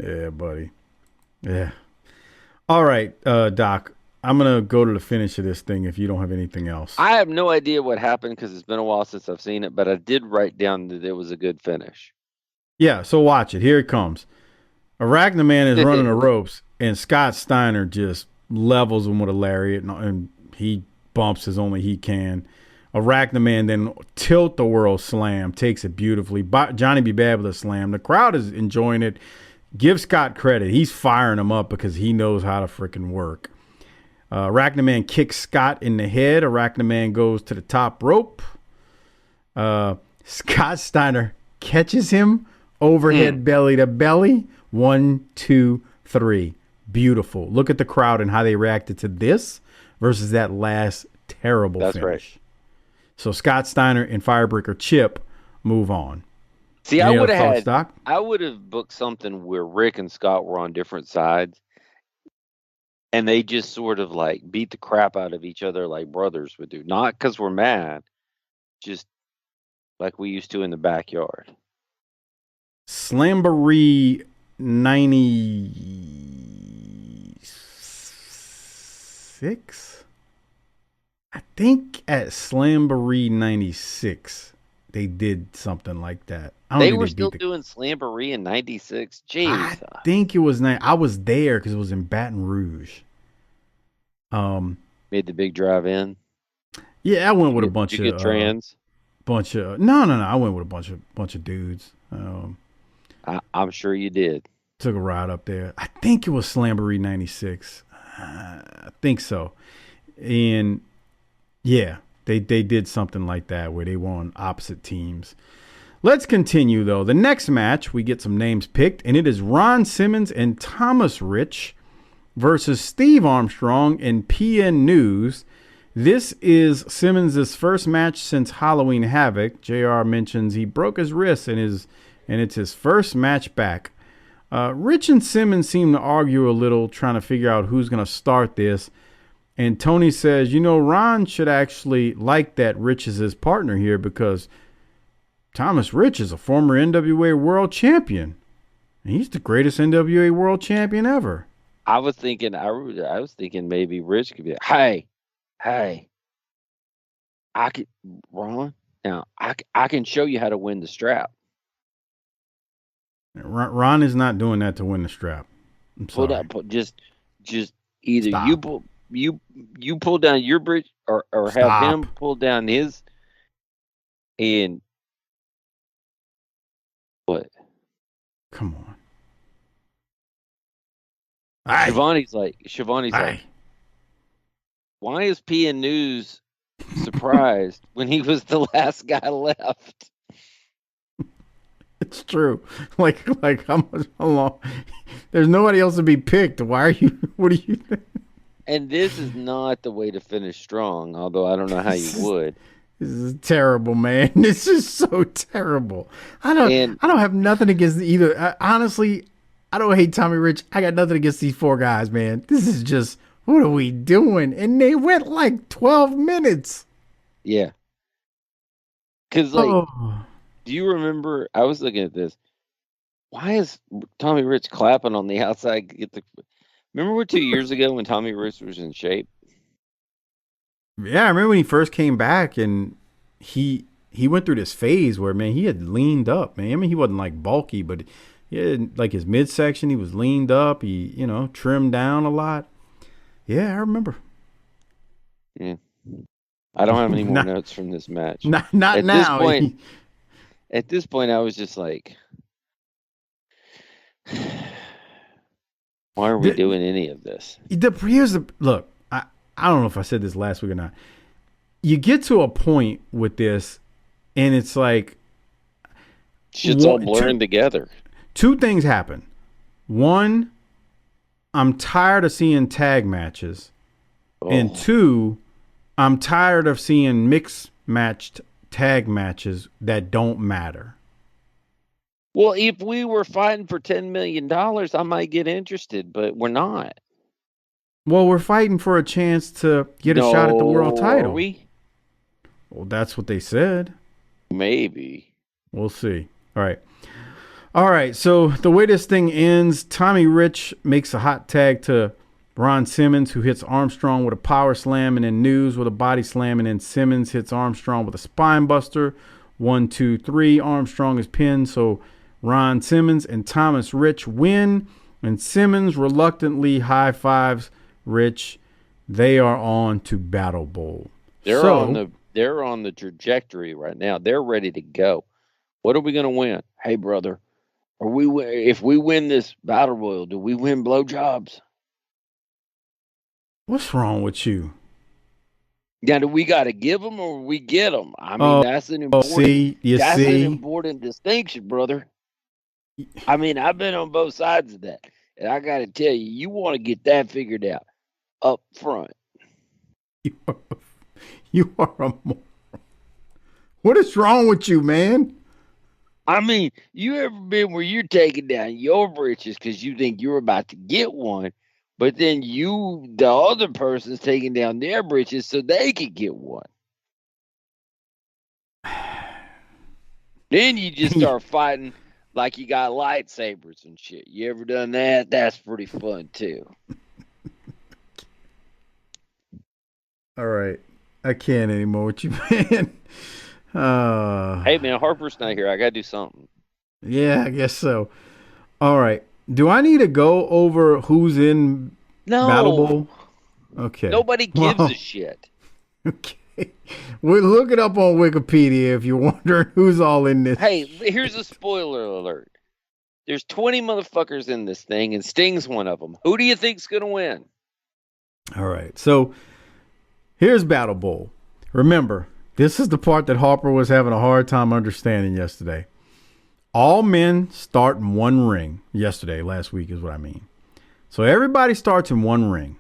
Speaker 5: Yeah, buddy. Yeah. All right, Doc. I'm going to go to the finish of this thing if you don't have anything else.
Speaker 6: I have no idea what happened because it's been a while since I've seen it, but I did write down that it was a good finish.
Speaker 5: Yeah, so watch it. Here it comes. Arachnaman is running the ropes, and Scott Steiner just levels him with a lariat, and he bumps as only he can. Arachnaman then tilt the world slam, takes it beautifully. Johnny B. Bad with a slam. The crowd is enjoying it. Give Scott credit. He's firing him up because he knows how to freaking work. Arachnaman kicks Scott in the head. Arachnaman goes to the top rope. Scott Steiner catches him overhead belly to belly. 1, 2, 3. Beautiful. Look at the crowd and how they reacted to this versus that last terrible finish. That's right. So Scott Steiner and Firebreaker Chip move on.
Speaker 6: See, I would have booked something where Rick and Scott were on different sides, and they just sort of like beat the crap out of each other like brothers would do. Not because we're mad, just like we used to in the backyard.
Speaker 5: Slamboree 96? I think at Slamboree 96, they did something like that.
Speaker 6: They were still doing Slamboree in 96? Jeez.
Speaker 5: I think it was I was there because it was in Baton Rouge.
Speaker 6: Made the big drive in?
Speaker 5: Yeah, I went with a bunch of...
Speaker 6: Did you get trans?
Speaker 5: No. I went with a bunch of dudes.
Speaker 6: I'm sure you did.
Speaker 5: Took a ride up there. I think it was Slamboree 96. I think so. And yeah, they did something like that where they were on opposite teams. Let's continue, though. The next match, we get some names picked, and it is Ron Simmons and Thomas Rich versus Steve Armstrong and PN News. This is Simmons' first match since Halloween Havoc. JR mentions he broke his wrist and it's his first match back. Rich and Simmons seem to argue a little, trying to figure out who's going to start this. And Tony says, Ron should actually like that Rich is his partner here because Thomas Rich is a former NWA World Champion. And he's the greatest NWA World Champion ever.
Speaker 6: I was thinking maybe Rich could be like, hey, I could, Ron, now I can show you how to win the strap.
Speaker 5: Ron is not doing that to win the strap. I'm sorry.
Speaker 6: Just either
Speaker 5: Stop.
Speaker 6: you pull down your bridge or have him pull down his, and what?
Speaker 5: Come on.
Speaker 6: Shivani's like, why is PN News surprised when he was the last guy left?
Speaker 5: It's true. Like how long? There's nobody else to be picked. Why are you? What are you?
Speaker 6: And this is not the way to finish strong. Although I don't know how you would.
Speaker 5: This is terrible, man. This is so terrible. I don't have nothing against either. Honestly, I don't hate Tommy Rich. I got nothing against these four guys, man. This is just, what are we doing? And they went like 12 minutes.
Speaker 6: Yeah. Because, do you remember? I was looking at this. Why is Tommy Rich clapping on the outside? Remember 2 years ago when Tommy Rich was in shape?
Speaker 5: Yeah, I remember when he first came back and he went through this phase where, man, he had leaned up, man. I mean, he wasn't like bulky, but he had like his midsection, he was leaned up. He, trimmed down a lot. Yeah, I remember.
Speaker 6: Yeah. I don't have any more notes from this match.
Speaker 5: Not now.
Speaker 6: At this point, I was just like, why are we doing any of this?
Speaker 5: Look, I don't know if I said this last week or not. You get to a point with this, and it's like
Speaker 6: shit's all blurring together.
Speaker 5: Two things happen. One, I'm tired of seeing tag matches. And two, I'm tired of seeing mixed matched tag matches that don't matter.
Speaker 6: Well, if we were fighting for $10 million, I might get interested, but we're not.
Speaker 5: Well, we're fighting for a chance to get a shot at the world title.
Speaker 6: Are we?
Speaker 5: Well, that's what they said.
Speaker 6: Maybe.
Speaker 5: We'll see. All right. So the way this thing ends, Tommy Rich makes a hot tag to Ron Simmons, who hits Armstrong with a power slam, and then News with a body slam, and then Simmons hits Armstrong with a spine buster. 1, 2, 3. Armstrong is pinned, so Ron Simmons and Thomas Rich win, and Simmons reluctantly high fives Rich. They are on to Battle Bowl.
Speaker 6: They're on the trajectory right now. They're ready to go. What are we going to win? Hey, brother, if we win this Battle Royal, do we win blowjobs?
Speaker 5: What's wrong with you?
Speaker 6: Now, do we got to give them or we get them? I mean, that's an important distinction, brother. I mean, I've been on both sides of that, and I got to tell you, you want to get that figured out up front.
Speaker 5: You are a moron. What is wrong with you, man?
Speaker 6: I mean, you ever been where you're taking down your britches because you think you're about to get one, but then the other person's taking down their britches so they could get one? Then you just start fighting like you got lightsabers and shit. You ever done that? That's pretty fun, too.
Speaker 5: All right. I can't anymore with you, man.
Speaker 6: Hey, man, Harper's not here. I got to do something.
Speaker 5: Yeah, I guess so. All right. Do I need to go over who's in Battle Bowl? Okay.
Speaker 6: Nobody gives a shit.
Speaker 5: Okay. We'll look it up on Wikipedia if you're wondering who's all in this.
Speaker 6: Hey, here's a spoiler alert. There's 20 motherfuckers in this thing, and Sting's one of them. Who do you think's going to win?
Speaker 5: All right. So here's Battle Bowl. Remember, this is the part that Harper was having a hard time understanding yesterday. All men start in one ring. Last week is what I mean. So everybody starts in one ring.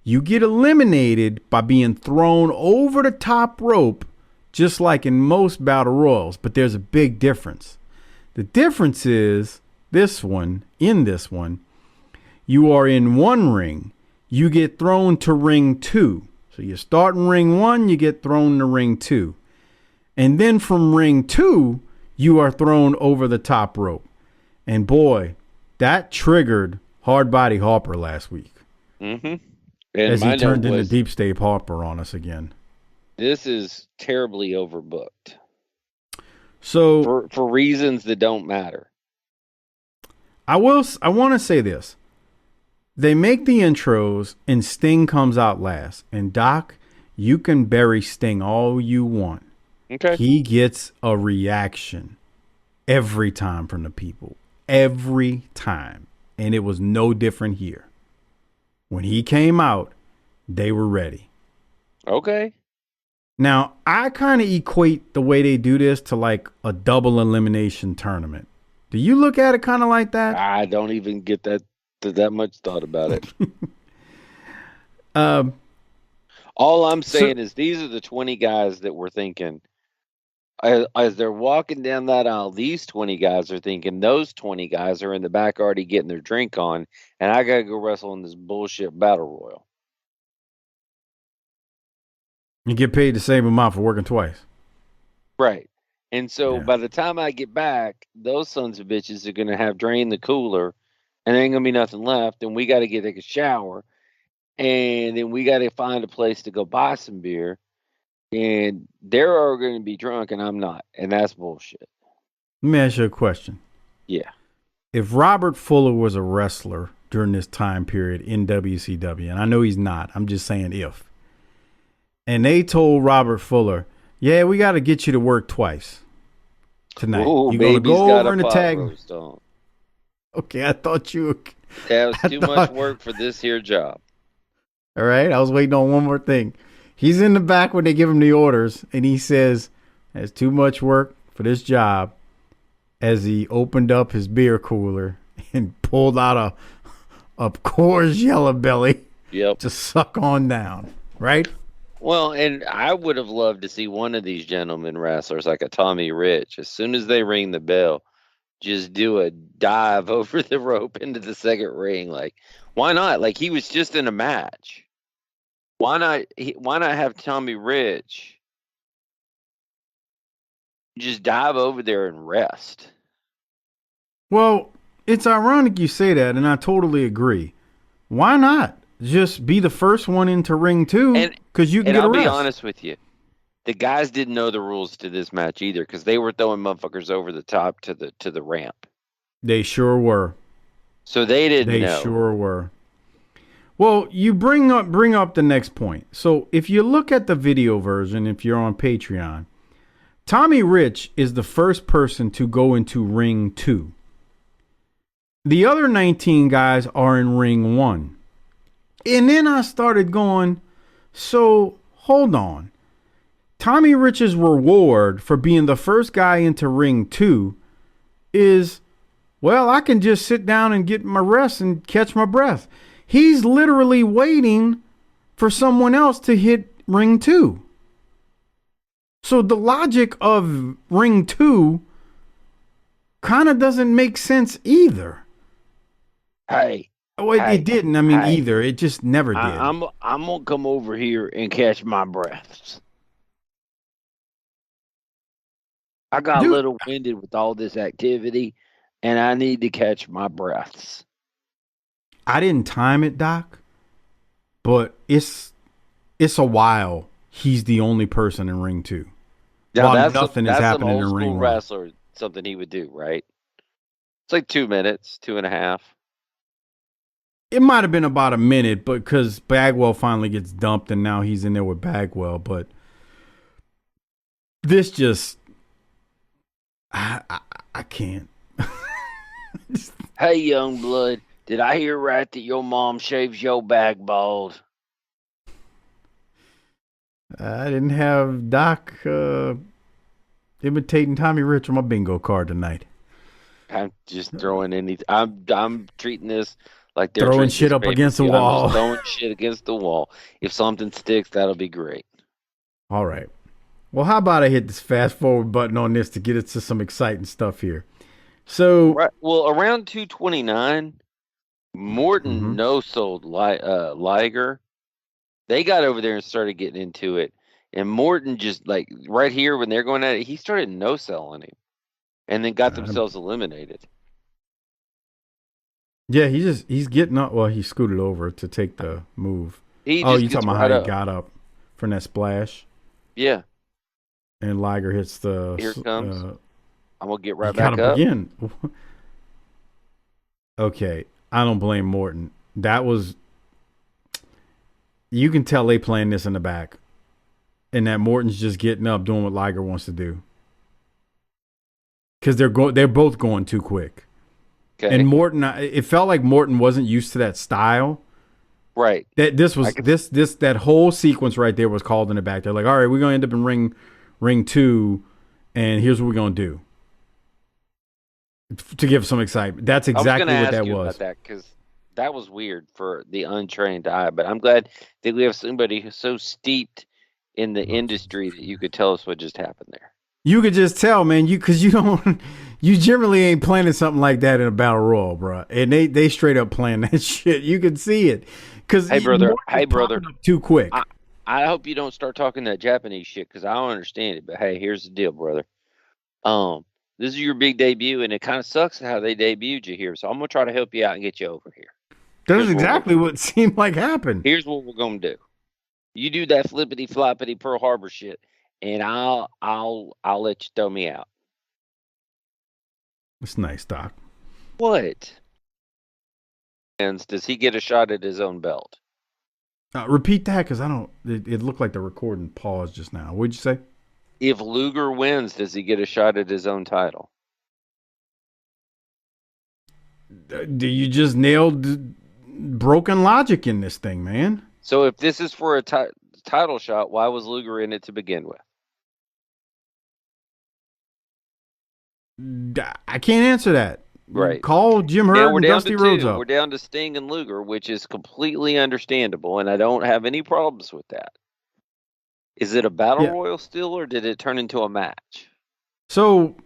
Speaker 5: You get eliminated by being thrown over the top rope, just like in most battle royals, but there's a big difference. The difference is in this one, you are in one ring. You get thrown to ring 2. So you start in ring 1, you get thrown to ring 2. And then from ring 2, you are thrown over the top rope. And boy, that triggered Hard Body Harper last week.
Speaker 6: Mm-hmm.
Speaker 5: As he turned into Deep State Harper on us again.
Speaker 6: This is terribly overbooked.
Speaker 5: So
Speaker 6: for reasons that don't matter.
Speaker 5: I want to say this. They make the intros and Sting comes out last. And Doc, you can bury Sting all you want.
Speaker 6: Okay.
Speaker 5: He gets a reaction every time from the people. Every time. And it was no different here. When he came out, they were ready.
Speaker 6: Okay.
Speaker 5: Now, I kind of equate the way they do this to like a double elimination tournament. Do you look at it kind of like that?
Speaker 6: I don't even get that much thought about it. All I'm saying is these are the 20 guys that we're thinking. As they're walking down that aisle, these 20 guys are thinking those 20 guys are in the back already getting their drink on, and I got to go wrestle in this bullshit battle royal.
Speaker 5: You get paid the same amount for working twice.
Speaker 6: Right. And so by the time I get back, those sons of bitches are going to have drained the cooler, and there ain't going to be nothing left, and we got to take a shower, and then we got to find a place to go buy some beer. And they're all going to be drunk, and I'm not. And that's bullshit.
Speaker 5: Let me ask you a question.
Speaker 6: Yeah.
Speaker 5: If Robert Fuller was a wrestler during this time period in WCW, and I know he's not, I'm just saying if, and they told Robert Fuller, yeah, we got to get you to work twice tonight.
Speaker 6: Ooh,
Speaker 5: you're going to go over in the tag.
Speaker 6: On.
Speaker 5: Okay, I thought you were.
Speaker 6: That was too much work for this here job.
Speaker 5: All right, I was waiting on one more thing. He's in the back when they give him the orders, and he says, "That's too much work for this job." As he opened up his beer cooler and pulled out a Coors Yellow Belly, to suck on down, right?
Speaker 6: Well, and I would have loved to see one of these gentlemen wrestlers, like a Tommy Rich, as soon as they ring the bell, just do a dive over the rope into the second ring. Like, why not? Like, he was just in a match. Why not have Tommy Rich just dive over there and rest?
Speaker 5: Well, it's ironic you say that, and I totally agree. Why not just be the first one into ring 2? Because you can get a rest.
Speaker 6: And I'll be honest with you, the guys didn't know the rules to this match either, because they were throwing motherfuckers over the top to the ramp.
Speaker 5: They sure were.
Speaker 6: So they didn't know.
Speaker 5: They sure were. Well, you bring up the next point. So if you look at the video version, if you're on Patreon, Tommy Rich is the first person to go into ring 2. The other 19 guys are in ring 1. And then I started going, so hold on. Tommy Rich's reward for being the first guy into ring 2 is, well, I can just sit down and get my rest and catch my breath. He's literally waiting for someone else to hit ring 2. So the logic of ring 2 kind of doesn't make sense either.
Speaker 6: Hey.
Speaker 5: It didn't. I mean, either. It just never did.
Speaker 6: I'm going to come over here and catch my breaths. I got a little winded with all this activity, and I need to catch my breaths.
Speaker 5: I didn't time it, Doc, but it's a while he's the only person in ring 2.
Speaker 6: Now,
Speaker 5: while nothing is happening in ring 1.
Speaker 6: Wrestler, something he would do, right? It's like 2 minutes, 2.5.
Speaker 5: It might have been about a minute, but because Bagwell finally gets dumped and now he's in there with Bagwell. But this just, I can't.
Speaker 6: Hey, young blood. Did I hear right that your mom shaves your back bald?
Speaker 5: I didn't have Doc imitating Tommy Rich on my bingo card tonight.
Speaker 6: I'm just throwing anything. I'm treating this Like they're
Speaker 5: throwing shit up against the wall.
Speaker 6: Throwing shit against the wall. If something sticks, that'll be great.
Speaker 5: All right. Well, how about I hit this fast forward button on this to get us to some exciting stuff here. So,
Speaker 6: right. Well, around 229, Morton no-sold Liger. They got over there and started getting into it. And Morton just, like, right here when they're going at it, he started no-selling him. And then got themselves eliminated.
Speaker 5: Yeah, he's getting up. Well, he scooted over to take the move. You talking about how he got up from that splash?
Speaker 6: Yeah.
Speaker 5: And Liger hits the.
Speaker 6: Here it comes. I'm going to get right
Speaker 5: back
Speaker 6: back up.
Speaker 5: Again. Okay. I don't blame Morton. That was. You can tell they playing this in the back. And that Morton's just getting up, doing what Liger wants to do. Because they're both going too quick. Okay. And Morton, it felt like Morton wasn't used to that style.
Speaker 6: Right.
Speaker 5: That whole sequence right there was called in the back. They're like, all right, we're gonna end up in ring 2, and here's what we're gonna do to give some excitement. That's exactly what that was.
Speaker 6: Because that was weird for the untrained eye. But I'm glad that we have somebody who's so steeped in the industry that you could tell us what just happened there. You
Speaker 5: could just tell, man. Because you generally ain't planning something like that in a battle royal, bro. And they straight up playing that shit. You could see it.
Speaker 6: Hey, brother.
Speaker 5: Too quick.
Speaker 6: I hope you don't start talking that Japanese shit because I don't understand it. But hey, here's the deal, brother. This is your big debut, and it kind of sucks how they debuted you here. So I'm gonna try to help you out and get you over here.
Speaker 5: That's exactly what seemed like happened.
Speaker 6: Here's what we're gonna do. You do that flippity floppity Pearl Harbor shit, and I'll let you throw me out.
Speaker 5: That's nice, Doc.
Speaker 6: What? And does he get a shot at his own belt?
Speaker 5: Repeat that, because it looked like the recording paused just now. What'd you say?
Speaker 6: If Luger wins, does he get a shot at his own title?
Speaker 5: Do you just nailed broken logic in this thing, man?
Speaker 6: So if this is for a title shot, why was Luger in it to begin with?
Speaker 5: I can't answer that.
Speaker 6: Right.
Speaker 5: Call Jim Herd and Dusty Rhodes up.
Speaker 6: We're down to Sting and Luger, which is completely understandable, and I don't have any problems with that. Is it a battle royal still, or did it turn into a match?
Speaker 5: So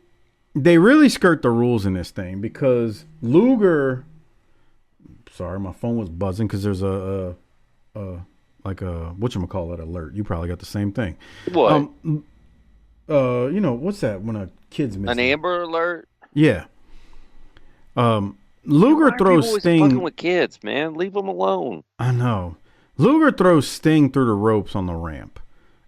Speaker 5: they really skirt the rules in this thing because Luger. Sorry, my phone was buzzing because there's a whatchamacallit alert. You probably got the same thing.
Speaker 6: What?
Speaker 5: What's that when a kid's missing?
Speaker 6: An Amber Alert?
Speaker 5: Yeah. Luger throws Sting.
Speaker 6: Fucking with kids, man. Leave them alone.
Speaker 5: I know. Luger throws Sting through the ropes on the ramp.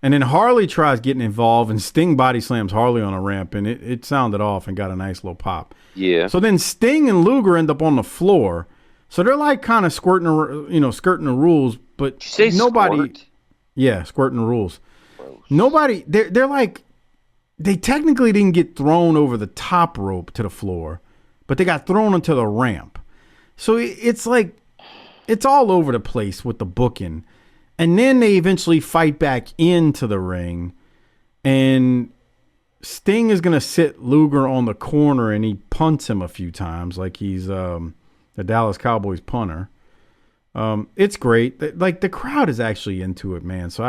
Speaker 5: And then Harley tries getting involved, and Sting body slams Harley on a ramp, and it sounded off and got a nice little pop.
Speaker 6: Yeah.
Speaker 5: So then Sting and Luger end up on the floor. So they're like kind of skirting the rules, but nobody.
Speaker 6: Squirt?
Speaker 5: Yeah, squirting the rules.
Speaker 6: Gross.
Speaker 5: Nobody. They're like, they technically didn't get thrown over the top rope to the floor, but they got thrown onto the ramp. So it's like, it's all over the place with the booking. And then they eventually fight back into the ring, and Sting is going to sit Luger on the corner, and he punts him a few times like he's the Dallas Cowboys punter. It's great. Like, the crowd is actually into it, man. So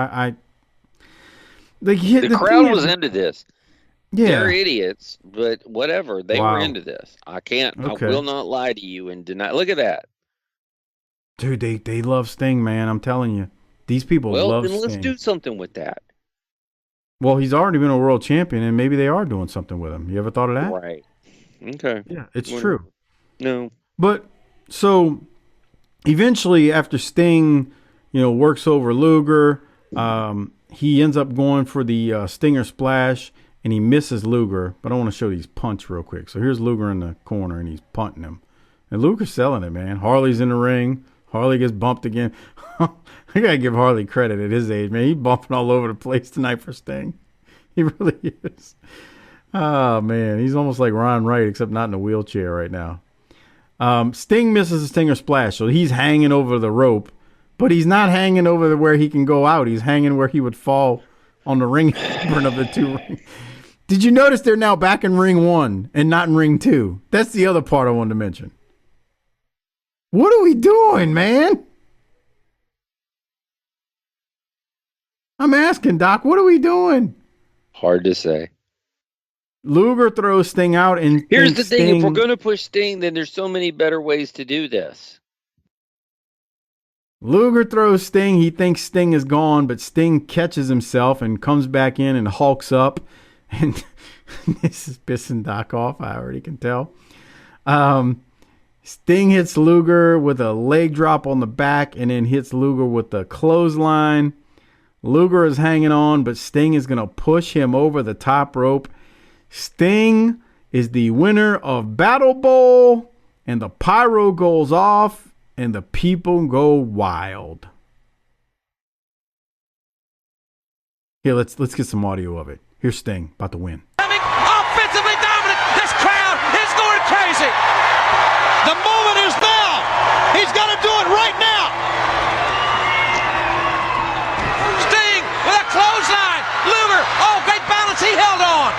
Speaker 6: the crowd was into this.
Speaker 5: Yeah.
Speaker 6: They're idiots, but whatever. They were into this. I will not lie to you and deny. Look at that.
Speaker 5: Dude, they love Sting, man. I'm telling you. These people love Sting.
Speaker 6: Well, then let's do something with that.
Speaker 5: Well, he's already been a world champion, and maybe they are doing something with him. You ever thought of that?
Speaker 6: Right. Okay.
Speaker 5: Yeah, it's true.
Speaker 6: No.
Speaker 5: But, so, eventually, after Sting, works over Luger, he ends up going for the Stinger Splash, and he misses Luger. But I want to show these punts real quick. So, here's Luger in the corner, and he's punting him. And Luger's selling it, man. Harley's in the ring. Harley gets bumped again. I got to give Harley credit at his age, man. He's bumping all over the place tonight for Sting. He really is. Oh, man. He's almost like Ron Wright, except not in a wheelchair right now. Sting misses a Stinger Splash, so he's hanging over the rope, but he's not hanging over where he can go out. He's hanging where he would fall on the ring apron of the two rings. Did you notice they're now back in ring 1 and not in ring 2? That's the other part I wanted to mention. What are we doing, man? I'm asking, Doc, what are we doing?
Speaker 6: Hard to say.
Speaker 5: Luger throws Sting out, and
Speaker 6: Here's the thing.
Speaker 5: Sting,
Speaker 6: If we're going to push Sting, then there's so many better ways to do this.
Speaker 5: Luger throws Sting. He thinks Sting is gone, but Sting catches himself and comes back in and hulks up. And this is pissing Doc off, I already can tell. Sting hits Luger with a leg drop on the back and then hits Luger with the clothesline. Luger is hanging on, but Sting is going to push him over the top rope. Sting is the winner of Battle Bowl, and the pyro goes off, and the people go wild. Here, let's get some audio of it. Here's Sting about to win.
Speaker 8: Offensively dominant. This crowd is going crazy. The moment is now. He's got to do it right now. Sting with a clothesline. Luger, oh, great balance. He held on.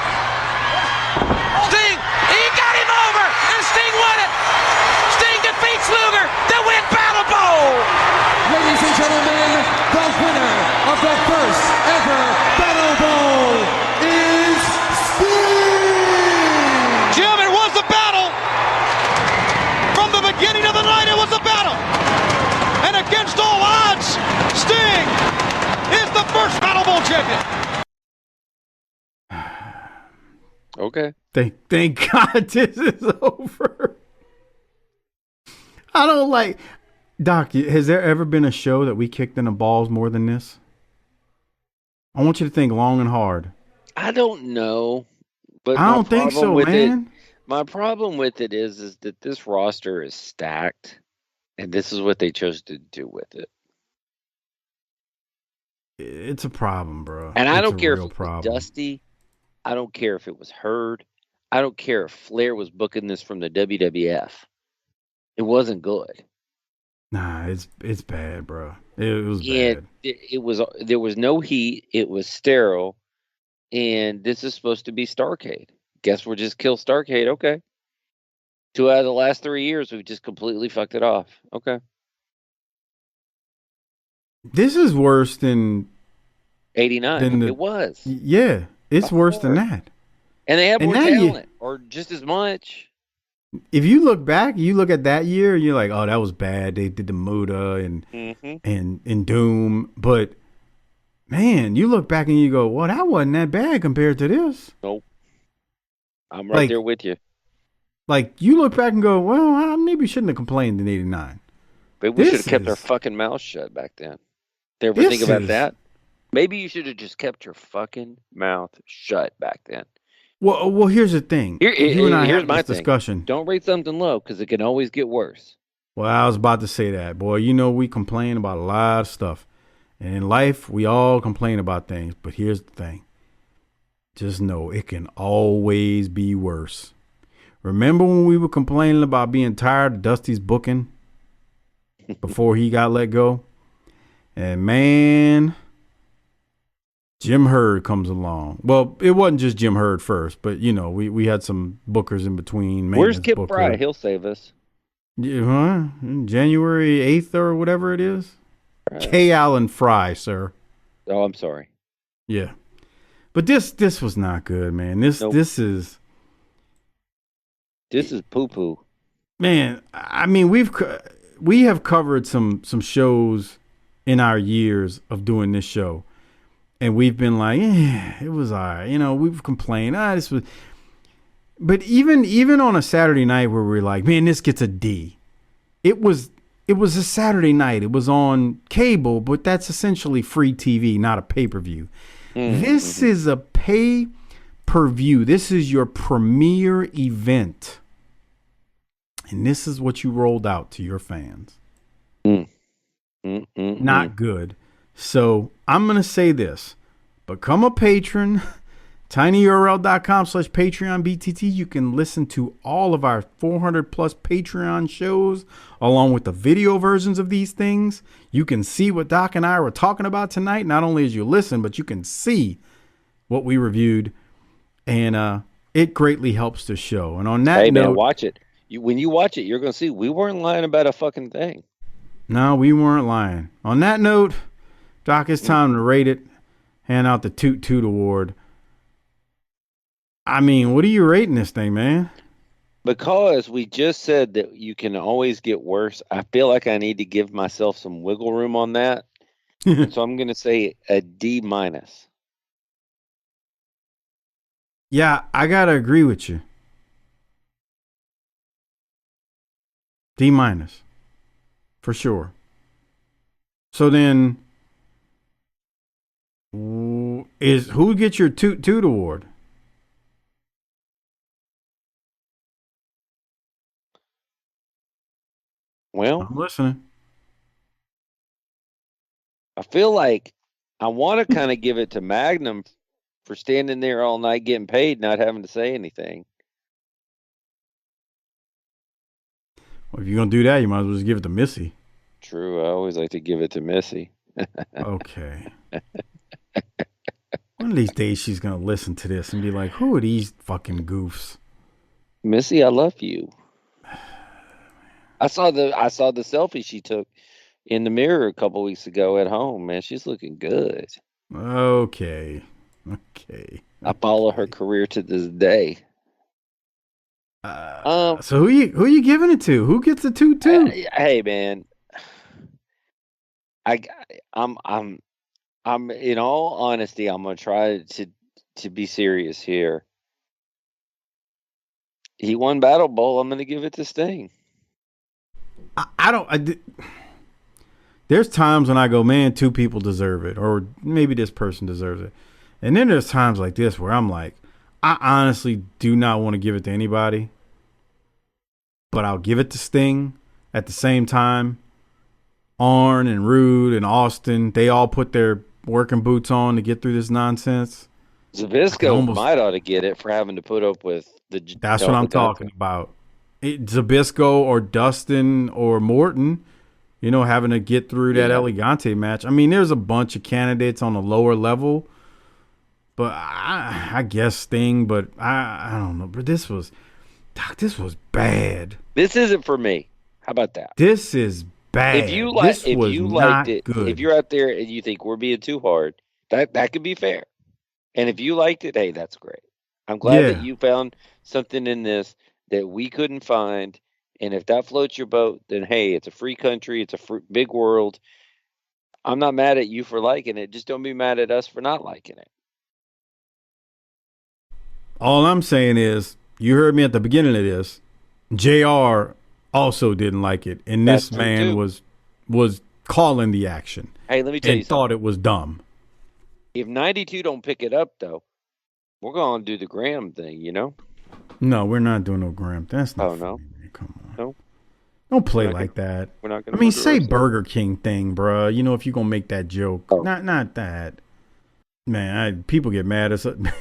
Speaker 8: Sting, he got him over, and Sting won it. Sting defeats Luger to win Battle Bowl.
Speaker 9: Ladies and gentlemen, the winner of the first ever Battle Bowl is Sting!
Speaker 8: Jim, it was a battle. From the beginning of the night, it was a battle. And against all odds, Sting is the first Battle Bowl champion.
Speaker 6: Okay.
Speaker 5: Thank God this is over. I don't like... Doc, has there ever been a show that we kicked in the balls more than this? I want you to think long and hard.
Speaker 6: I don't know. But
Speaker 5: I don't think so, man.
Speaker 6: My problem with it is that this roster is stacked, and this is what they chose to do with it.
Speaker 5: It's a problem, bro.
Speaker 6: And I
Speaker 5: It's
Speaker 6: don't
Speaker 5: a
Speaker 6: care if
Speaker 5: real
Speaker 6: it was
Speaker 5: problem.
Speaker 6: Dusty. I don't care if it was Hurd. I don't care if Flair was booking this from the WWF. It wasn't good.
Speaker 5: Nah, it's bad, bro. It was
Speaker 6: And
Speaker 5: bad.
Speaker 6: it was there was no heat. It was sterile, and this is supposed to be Starrcade. Guess we'll just kill Starrcade. Okay. 2 out of the last 3 years, we've just completely fucked it off. Okay.
Speaker 5: This is worse than
Speaker 6: 89. It was.
Speaker 5: Yeah, it's worse than that.
Speaker 6: And they have
Speaker 5: And
Speaker 6: more
Speaker 5: now you-
Speaker 6: talent, or just as much.
Speaker 5: If you look back, you look at that year, you're like, oh, that was bad. They did the Muda and Doom, but man, you look back and you go, well, that wasn't that bad compared to this.
Speaker 6: Nope. I'm right there with you.
Speaker 5: Like, you look back and go, well, I maybe shouldn't have complained in '89.
Speaker 6: But we should have kept our fucking mouth shut back then. Did you ever think about that? Maybe you should have just kept your fucking mouth shut back then.
Speaker 5: Well, here's the thing. You and I
Speaker 6: here's
Speaker 5: had
Speaker 6: my
Speaker 5: this
Speaker 6: thing.
Speaker 5: discussion.
Speaker 6: Don't rate something low because it can always get worse.
Speaker 5: Well, I was about to say that, boy. You know, we complain about a lot of stuff. And in life, we all complain about things. But here's the thing. Just know it can always be worse. Remember when we were complaining about being tired of Dusty's booking before he got let go? And man, Jim Hurd comes along. Well, it wasn't just Jim Hurd first, but you know, we had some bookers in between.
Speaker 6: Where's Kip Fry? He'll save us.
Speaker 5: Yeah, January 8th or whatever it is. K. Allen Fry, sir.
Speaker 6: Oh, I'm sorry.
Speaker 5: Yeah. But this was not good, man. This is
Speaker 6: poo-poo.
Speaker 5: Man, I mean, we have covered some shows in our years of doing this show. And we've been like, it was all right. You know, we've complained. This was. But even on a Saturday night where we're like, man, this gets a D. It was a Saturday night. It was on cable, but that's essentially free TV, not a pay-per-view. This is a pay-per-view. This is your premier event. And this is what you rolled out to your fans. Not good. So I'm going to say this. Become a patron. tinyurl.com/PatreonBTT. You can listen to all of our 400 plus Patreon shows along with the video versions of these things. You can see what Doc and I were talking about tonight. Not only as you listen, but you can see what we reviewed. And it greatly helps the show. And on that note,
Speaker 6: man, watch it. When you watch it, you're going to see we weren't lying about a fucking thing.
Speaker 5: No, we weren't lying. On that note, Doc, it's time to rate it. Hand out the Toot Toot Award. I mean, what are you rating this thing, man?
Speaker 6: Because we just said that you can always get worse. I feel like I need to give myself some wiggle room on that. So I'm going to say a D-.
Speaker 5: Yeah, I got to agree with you. D-. For sure. So then, who gets your Toot Toot Award?
Speaker 6: Well,
Speaker 5: I'm listening.
Speaker 6: I feel like I want to kind of give it to Magnum for standing there all night getting paid, not having to say anything.
Speaker 5: Well, if you're going to do that, you might as well just give it to Missy.
Speaker 6: True. I always like to give it to Missy.
Speaker 5: Okay. One of these days she's going to listen to this and be like, who are these fucking goofs?
Speaker 6: Missy, I love you. I saw the selfie she took in the mirror a couple weeks ago at home, man. She's looking good.
Speaker 5: Okay.
Speaker 6: I follow her career to this day.
Speaker 5: So who you giving it to? Who gets the Toot Toot?
Speaker 6: Hey, man. I'm in all honesty, I'm gonna try to be serious here. He won Battle Bowl. I'm gonna give it to Sting.
Speaker 5: There's times when I go, man, two people deserve it, or maybe this person deserves it. And then there's times like this where I'm like, I honestly do not want to give it to anybody, but I'll give it to Sting. At the same time, Arn and Rude and Austin, they all put their working boots on to get through this nonsense.
Speaker 6: Zabisco might ought to get it for having to put up with the.
Speaker 5: That's what I'm talking about. Zabisco or Dustin or Morton, having to get through that Elegante match. I mean, there's a bunch of candidates on a lower level, but I guess Sting. But I don't know. But this was bad.
Speaker 6: This isn't for me. How about that?
Speaker 5: This is bad.
Speaker 6: If you liked it, good. If you're out there and you think we're being too hard, that could be fair. And if you liked it, hey, that's great. I'm glad that you found something in this that we couldn't find. And if that floats your boat, then hey, it's a free country. It's a big world. I'm not mad at you for liking it. Just don't be mad at us for not liking it.
Speaker 5: All I'm saying is, you heard me at the beginning of this. JR also didn't like it. And this man was calling the action.
Speaker 6: Hey, let me tell you something.
Speaker 5: Thought it was dumb.
Speaker 6: If 92 don't pick it up, though, we're going to do the Graham thing,
Speaker 5: No, we're not doing no Graham. That's not.
Speaker 6: Oh, no?
Speaker 5: Come on.
Speaker 6: No?
Speaker 5: Don't play like that.
Speaker 6: We're not gonna.
Speaker 5: I mean, say Burger King thing, bro. If you're going to make that joke.
Speaker 6: Oh.
Speaker 5: Not that. Man, people get mad at something.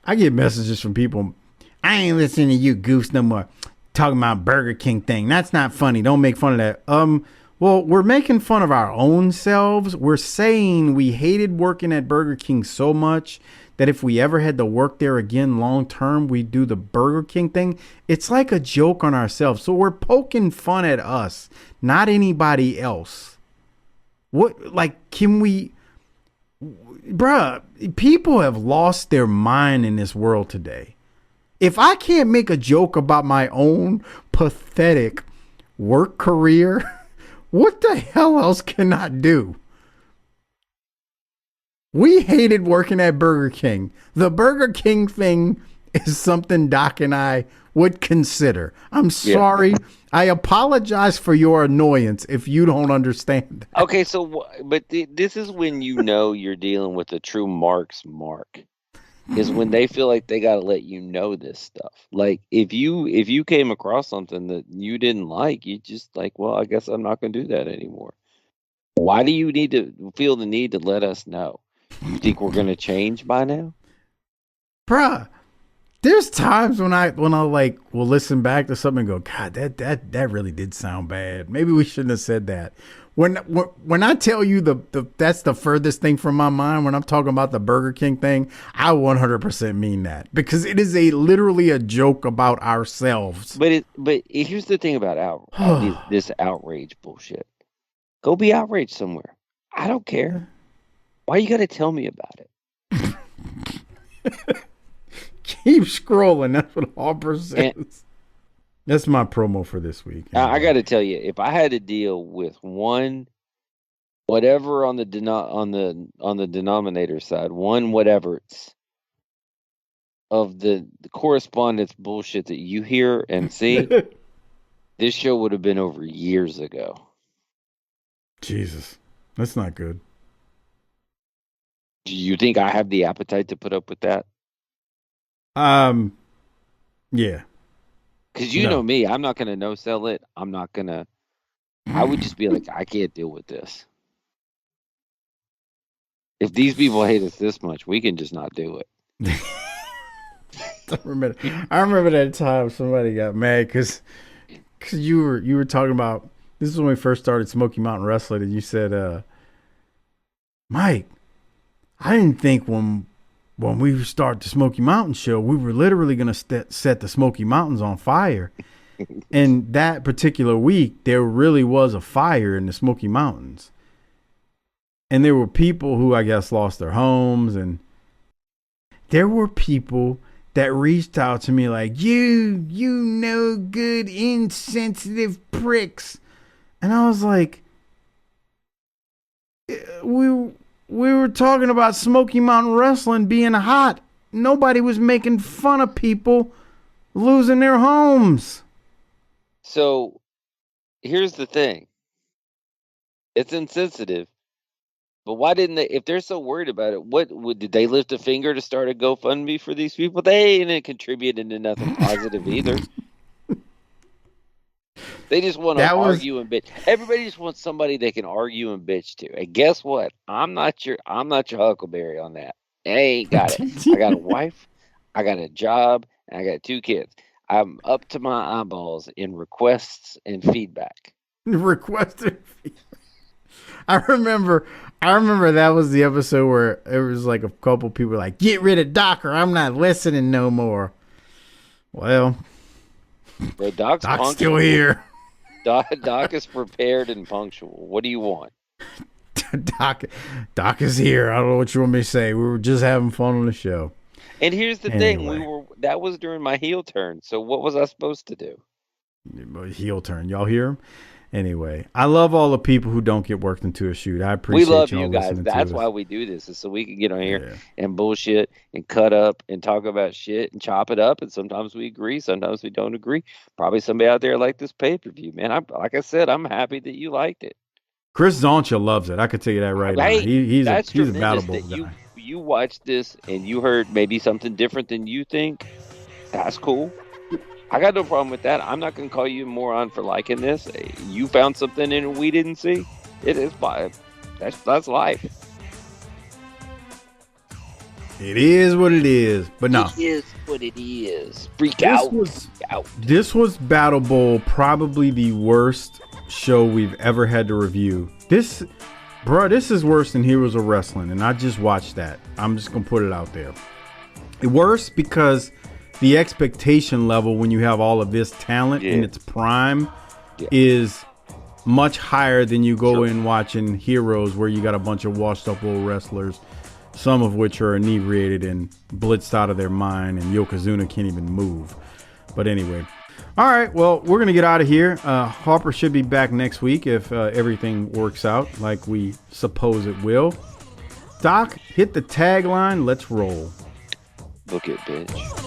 Speaker 5: I get messages from people. I ain't listening to you goofs no more. Talking about Burger King thing. That's not funny. Don't make fun of that. Well, we're making fun of our own selves. We're saying we hated working at Burger King so much that if we ever had to work there again long term, we'd do the Burger King thing. It's like a joke on ourselves. So we're poking fun at us, not anybody else. Can we... Bruh, people have lost their mind in this world today. If I can't make a joke about my own pathetic work career, what the hell else can I do? We hated working at Burger King. The Burger King thing is something Doc and I would consider. I'm sorry. Yeah. I apologize for your annoyance if you don't understand that.
Speaker 6: Okay, but this is when you're dealing with a true Mark's Mark. Is when they feel like they got to let you know this stuff. Like if you came across something that you didn't like, you just like, well, I guess I'm not going to do that anymore. Why do you need to feel the need to let us know? You think we're going to change by now?
Speaker 5: Bruh, there's times when I will listen back to something and go, God, that really did sound bad. Maybe we shouldn't have said that. when I tell you that's the furthest thing from my mind when I'm talking about the Burger King thing, I 100% mean that, because it is literally a joke about ourselves.
Speaker 6: But here's the thing about this outrage bullshit. Go be outraged somewhere. I don't care. Why you got to tell me about it?
Speaker 5: Keep scrolling. That's what Harper says. That's my promo for this week.
Speaker 6: I got to tell you, if I had to deal with whatever on the denominator side, whatever it's of the correspondence bullshit that you hear and see, this show would have been over years ago.
Speaker 5: Jesus, that's not good.
Speaker 6: Do you think I have the appetite to put up with that?
Speaker 5: Yeah.
Speaker 6: Because you know me, I'm not going to no-sell it. I'm not going to... I would just be like, I can't deal with this. If these people hate us this much, we can just not do it.
Speaker 5: I remember that time somebody got mad because you were talking about... This is when we first started Smoky Mountain Wrestling, and you said, Mike, I didn't think when we start the Smoky Mountain show, we were literally going to set the Smoky Mountains on fire. And that particular week, there really was a fire in the Smoky Mountains. And there were people who, I guess, lost their homes. And there were people that reached out to me like, you no good, insensitive pricks. And I was like, we were talking about Smoky Mountain Wrestling being hot. Nobody was making fun of people losing their homes.
Speaker 6: So here's the thing. It's insensitive. But why didn't they, if they're so worried about it, did they lift a finger to start a GoFundMe for these people? They ain't contributing to nothing positive either. They just want to argue and bitch. Everybody just wants somebody they can argue and bitch to. And guess what? I'm not your Huckleberry on that. I ain't got it. I got a wife, I got a job, and I got 2 kids. I'm up to my eyeballs in requests and feedback.
Speaker 5: I remember that was the episode where it was like a couple people like, get rid of Doc or I'm not listening no more. Well,
Speaker 6: Doc's
Speaker 5: still here.
Speaker 6: Doc is prepared and punctual. What do you want?
Speaker 5: Doc is here. I don't know what you want me to say. We were just having fun on the show.
Speaker 6: And here's the thing, that was during my heel turn. So what was I supposed to do?
Speaker 5: Heel turn. Y'all hear him? Anyway, I love all the people who don't get worked into a shoot. I appreciate
Speaker 6: we love
Speaker 5: y'all
Speaker 6: you guys. That's why we do this, is so we can get on here and bullshit and cut up and talk about shit and chop it up. And sometimes we agree, sometimes we don't agree. Probably somebody out there liked this pay-per-view, man. Like I said, I'm happy that you liked it.
Speaker 5: Chris Zoncha loves it. I can tell you that right now. He's a valuable guy.
Speaker 6: You watched this and you heard maybe something different than you think. That's cool. I got no problem with that. I'm not going to call you a moron for liking this. You found something in it we didn't see. It is life. That's life.
Speaker 5: It is what it is. But no.
Speaker 6: It is what it is. Freak out.
Speaker 5: This was Battle Bowl, probably the worst show we've ever had to review. This is worse than Heroes of Wrestling, and I just watched that. I'm just going to put it out there. Worse because the expectation level when you have all of this talent in its prime is much higher than you go in watching Heroes, where you got a bunch of washed up old wrestlers, some of which are inebriated and blitzed out of their mind, and Yokozuna can't even move. But anyway. All right, well, we're going to get out of here. Harper should be back next week if everything works out like we suppose it will. Doc, hit the tagline. Let's roll.
Speaker 6: Book it, bitch.